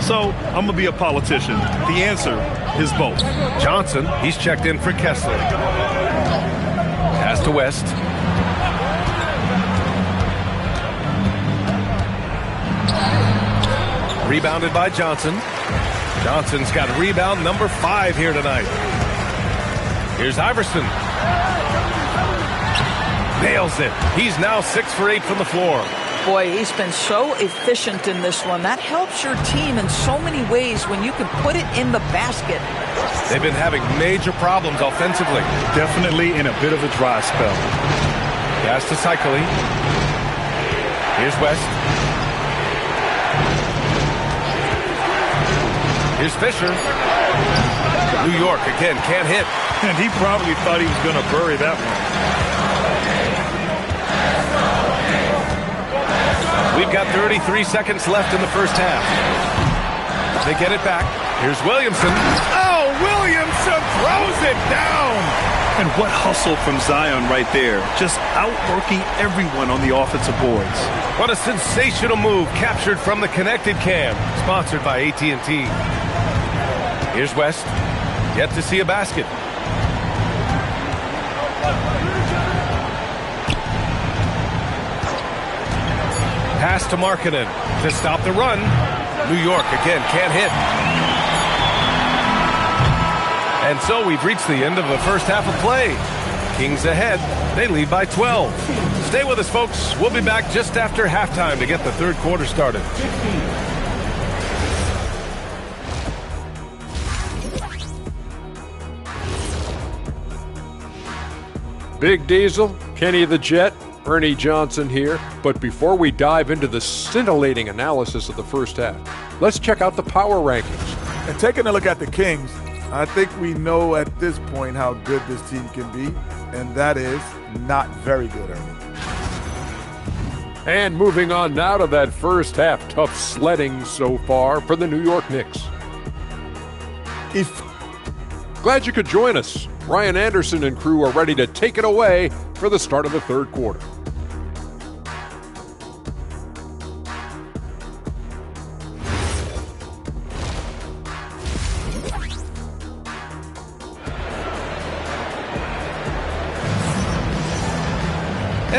So I'm going to be a politician. The answer is both. Johnson, he's checked in for Kessler. Pass to West. Rebounded by Johnson. Johnson's got rebound number 5 here tonight. Here's Iverson. Nails it. He's now 6 for 8 from the floor. Boy, he's been so efficient in this one. That helps your team in so many ways when you can put it in the basket. They've been having major problems offensively. Definitely in a bit of a dry spell. Pass to Cycling. Here's West. Here's Fisher. New York again, can't hit. And he probably thought he was going to bury that one. We've got 33 seconds left in the first half. They get it back. Here's Williamson. Oh, Williamson throws it down. And what hustle from Zion right there. Just outworking everyone on the offensive boards. What a sensational move captured from the Connected Cam. Sponsored by AT&T. Here's West. Yet to see a basket. Pass to Markkanen to stop the run. New York again can't hit. And so we've reached the end of the first half of play. Kings ahead. They lead by 12. Stay with us, folks. We'll be back just after halftime to get the third quarter started. Big Diesel, Kenny the Jet, Ernie Johnson here. But before we dive into the scintillating analysis of the first half, let's check out the power rankings. And taking a look at the Kings, I think we know at this point how good this team can be, and that is not very good, Ernie. And moving on now to that first half, tough sledding so far for the New York Knicks. Glad you could join us. Ryan Anderson and crew are ready to take it away for the start of the third quarter.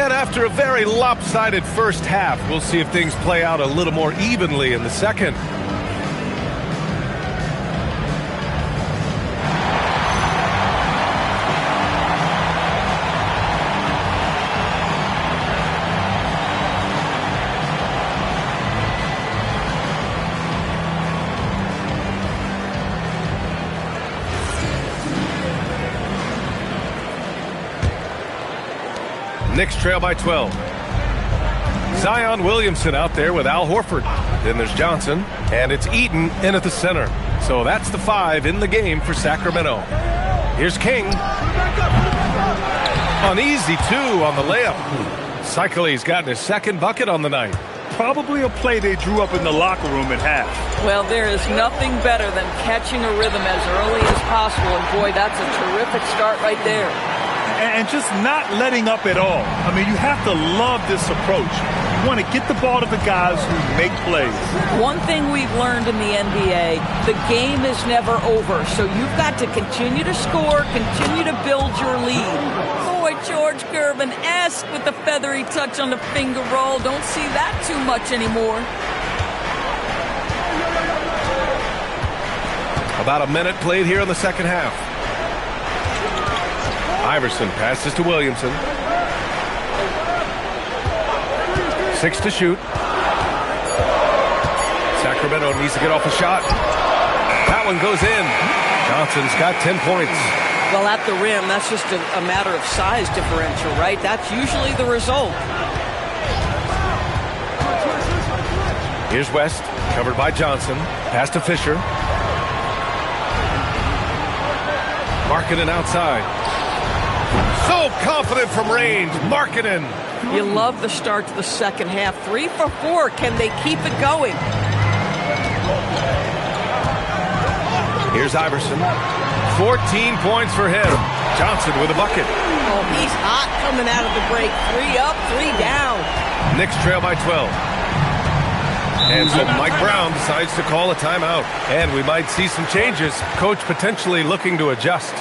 And after a very lopsided first half, we'll see if things play out a little more evenly in the second. Knicks trail by 12. Zion Williamson out there with Al Horford. Then there's Johnson, and it's Eaton in at the center. So that's the 5 in the game for Sacramento. Here's King. An easy 2 on the layup. Cycle's gotten his second bucket on the night. Probably a play they drew up in the locker room at half. Well, there is nothing better than catching a rhythm as early as possible. And boy, that's a terrific start right there. And just not letting up at all. I mean, you have to love this approach. You want to get the ball to the guys who make plays. One thing we've learned in the NBA, the game is never over. So you've got to continue to score, continue to build your lead. Boy, George Gervin-esque with the feathery touch on the finger roll. Don't see that too much anymore. About a minute played here in the second half. Iverson passes to Williamson. 6 to shoot. Sacramento needs to get off a shot. That one goes in. Johnson's got 10 points. Well, at the rim, that's just a matter of size differential, right? That's usually the result. Here's West, covered by Johnson. Pass to Fisher. Markkanen outside. So confident from range. Markkanen. You love the start to the second half. 3 for 4. Can they keep it going? Here's Iverson. 14 points for him. Johnson with a bucket. Oh, he's hot coming out of the break. 3 up, 3 down. Knicks trail by 12. And so Mike Brown decides to call a timeout. And we might see some changes. Coach potentially looking to adjust.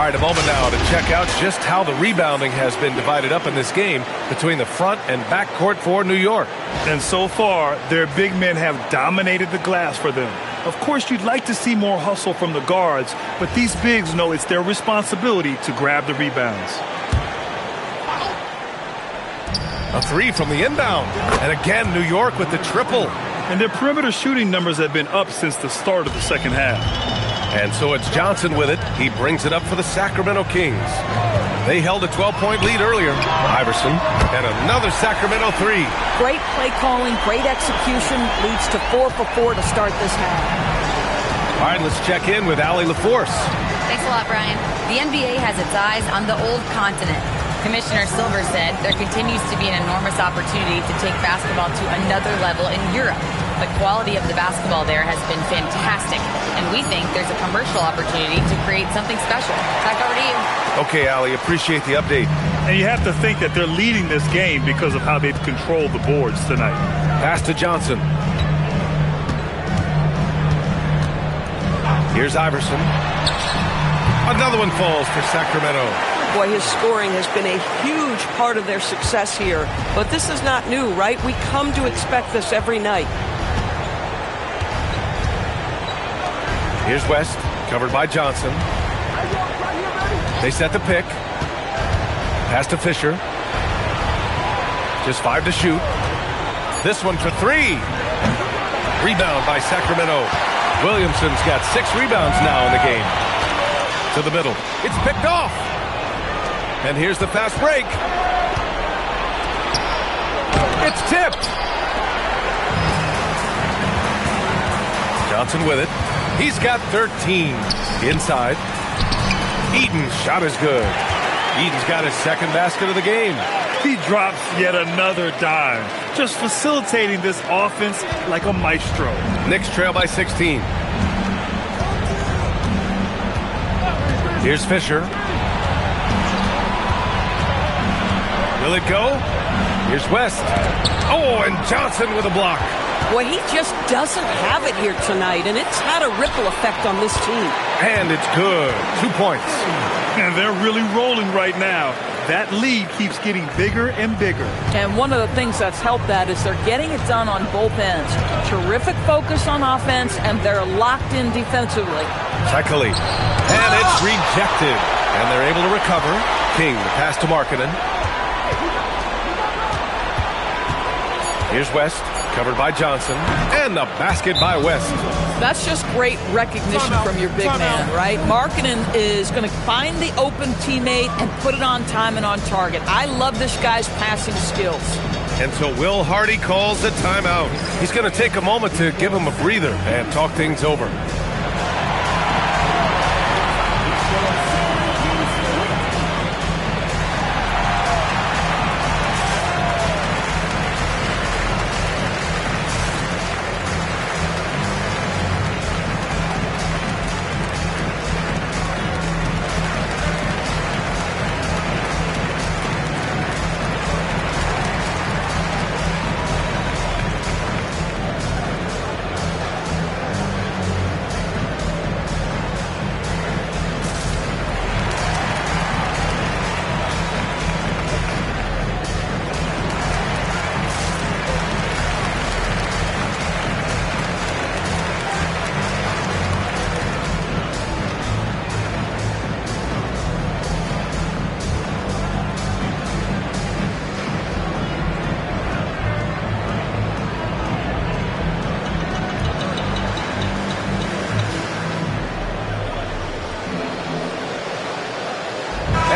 All right, a moment now to check out just how the rebounding has been divided up in this game between the front and back court for New York. And so far, their big men have dominated the glass for them. Of course, you'd like to see more hustle from the guards, but these bigs know it's their responsibility to grab the rebounds. A 3 from the inbound. And again, New York with the triple. And their perimeter shooting numbers have been up since the start of the second half. And so it's Johnson with it. He brings it up for the Sacramento Kings. They held a 12-point lead earlier. Iverson, and another Sacramento 3. Great play calling, great execution, leads to 4 for 4 to start this half. All right, let's check in with Allie LaForce. Thanks a lot, Brian. The NBA has its eyes on the old continent. Commissioner Silver said there continues to be an enormous opportunity to take basketball to another level in Europe. The quality of the basketball there has been fantastic, and we think there's a commercial opportunity to create something special. Back over to you. Okay, Allie, appreciate the update. And you have to think that they're leading this game because of how they've controlled the boards tonight. Pass to Johnson. Here's Iverson. Another one falls for Sacramento. Boy, his scoring has been a huge part of their success here. But this is not new, right? We come to expect this every night. Here's West, covered by Johnson. They set the pick. Pass to Fisher. Just 5 to shoot. This one for 3. Rebound by Sacramento. Williamson's got 6 rebounds now in the game. To the middle. It's picked off. And here's the fast break. It's tipped. Johnson with it. He's got 13. Inside. Eaton's shot is good. Eaton's got his second basket of the game. He drops yet another dime, just facilitating this offense like a maestro. Knicks trail by 16. Here's Fisher. Will it go? Here's West. Oh, and Johnson with a block. Boy, he just doesn't have it here tonight, and it's had a ripple effect on this team. And it's good. 2 points. And they're really rolling right now. That lead keeps getting bigger and bigger. And one of the things that's helped that is they're getting it done on both ends. Terrific focus on offense, and they're locked in defensively. Shikely. And it's rejected. And they're able to recover. King, the pass to Markkanen. Here's West, covered by Johnson. And the basket by West. That's just great recognition from your big man, right? Markkanen is going to find the open teammate and put it on time and on target. I love this guy's passing skills. Until Will Hardy calls a timeout. He's going to take a moment to give him a breather and talk things over.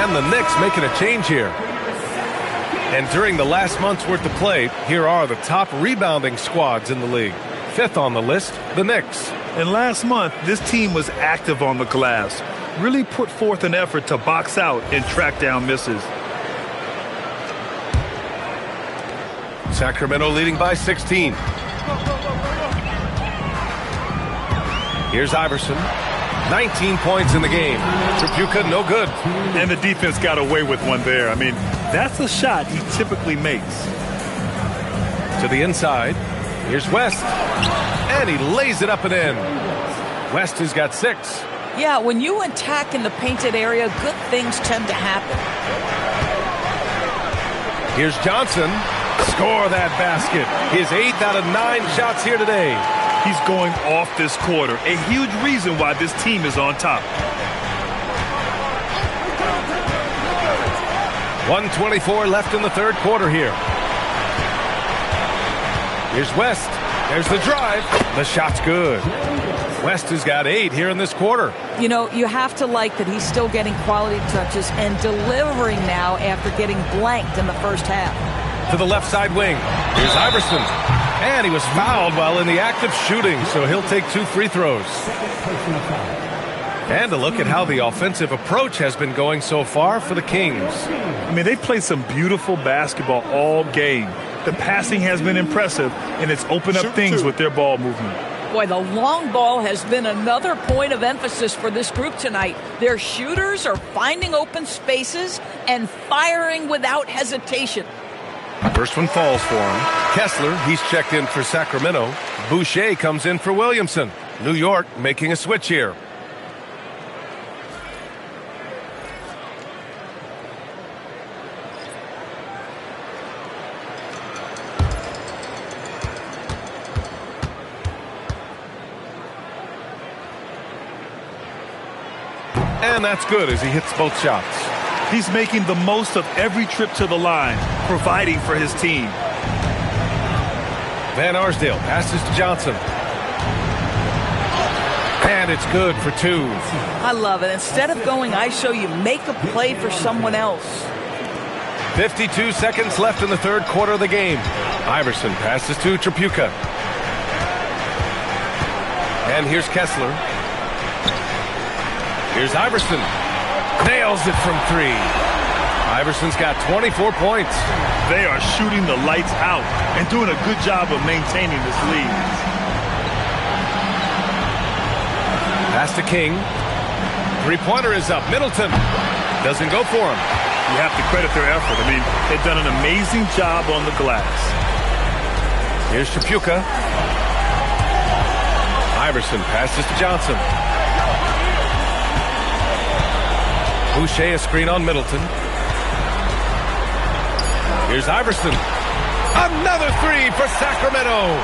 And the Knicks making a change here. And during the last month's worth of play, here are the top rebounding squads in the league. 5th on the list, the Knicks. And last month, this team was active on the glass. Really put forth an effort to box out and track down misses. Sacramento leading by 16. Here's Iverson. 19 points in the game. Tripucka, no good. And the defense got away with one there. I mean, that's a shot he typically makes. To the inside. Here's West. And he lays it up and in. West has got 6. Yeah, when you attack in the painted area, good things tend to happen. Here's Johnson. Score that basket. His 8th out of 9 shots here today. He's going off this quarter. A huge reason why this team is on top. 1:24 left in the third quarter here. Here's West. There's the drive. The shot's good. West has got 8 here in this quarter. You know, you have to like that he's still getting quality touches and delivering now after getting blanked in the first half. To the left side wing. Here's Iverson. And he was fouled while in the act of shooting, so he'll take 2 free throws. And a look at how the offensive approach has been going so far for the Kings. I mean, they played some beautiful basketball all game. The passing has been impressive, and it's opened up things with their ball movement. Boy, the long ball has been another point of emphasis for this group tonight. Their shooters are finding open spaces and firing without hesitation. First one falls for him. Kessler, he's checked in for Sacramento. Boucher comes in for Williamson. New York making a switch here. And that's good as he hits both shots. He's making the most of every trip to the line, providing for his team. Van Arsdale passes to Johnson. And it's good for 2. I love it. Instead of going ISO, you make a play for someone else. 52 seconds left in the third quarter of the game. Iverson passes to Tripucka. And here's Kessler. Here's Iverson. Nails it from 3. Iverson's got 24 points. They are shooting the lights out and doing a good job of maintaining this lead. Pass to King. Three-pointer is up. Middleton doesn't go for him. You have to credit their effort. I mean, they've done an amazing job on the glass. Here's Tripucka. Iverson passes to Johnson. Boucher a screen on Middleton. Here's Iverson. Another 3 for Sacramento.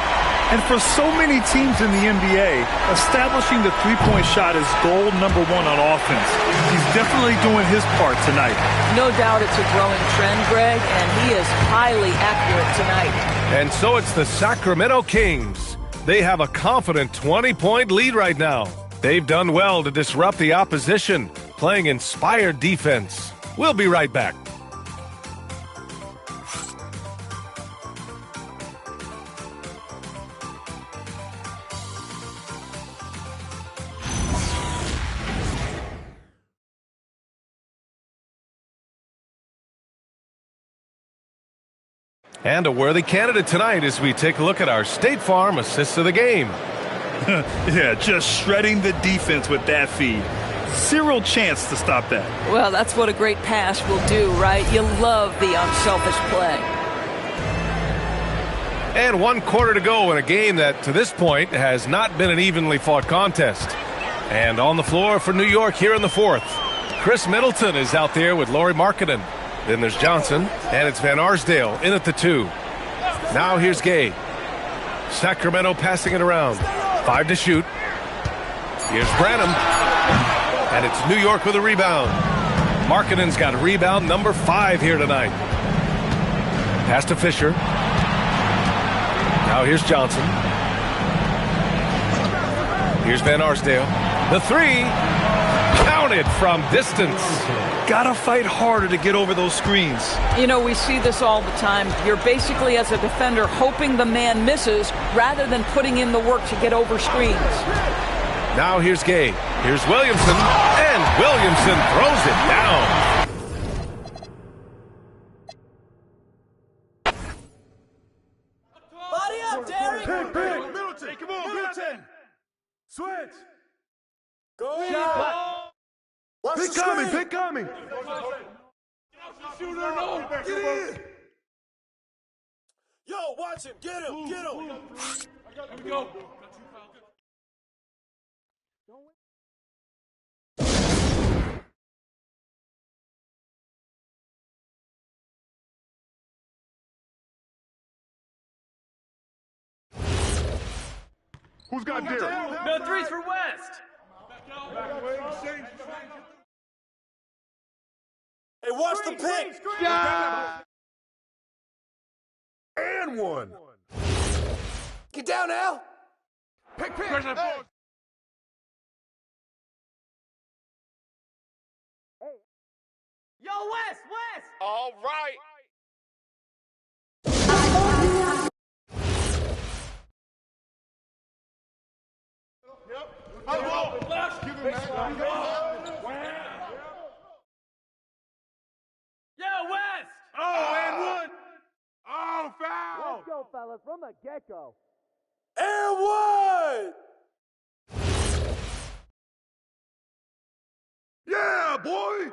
And for so many teams in the NBA, establishing the three-point shot is goal number 1 on offense. He's definitely doing his part tonight. No doubt it's a growing trend, Greg, and he is highly accurate tonight. And so it's the Sacramento Kings. They have a confident 20-point lead right now. They've done well to disrupt the opposition, playing inspired defense. We'll be right back. And a worthy candidate tonight as we take a look at our State Farm assists of the game. Yeah, just shredding the defense with that feed. Zero chance to stop that. Well, that's what a great pass will do, right? You love the unselfish play. And 1 quarter to go in a game that, to this point, has not been an evenly fought contest. And on the floor for New York here in the 4th, Chris Middleton is out there with Lauri Markkanen. Then there's Johnson, and it's Van Arsdale in at the 2. Now here's Gay. Sacramento passing it around. 5 to shoot. Here's Branham. And it's New York with a rebound. Markkanen's got rebound number 5 here tonight. Pass to Fisher. Now here's Johnson. Here's Van Arsdale. The 3. Counted from distance. Gotta fight harder to get over those screens. You know, we see this all the time. You're basically, as a defender, hoping the man misses rather than putting in the work to get over screens. Now here's Gay. Here's Williamson. And Williamson throws it down. Body up, Derek! Middleton! Come on, Middleton! Switch! Go! Shot! Pick coming! Pick coming! Get in! Yo, watch him! Get him! Get him! Here we go! Who's got Derek? No threes for West! Hey, watch the pick! And 1. Get down, Al! Pick. Hey. Yo, West! All right. Yo, West! Oh, and 1. Oh, foul. Let's go, fellas, from the get-go. And 1! Yeah, boy.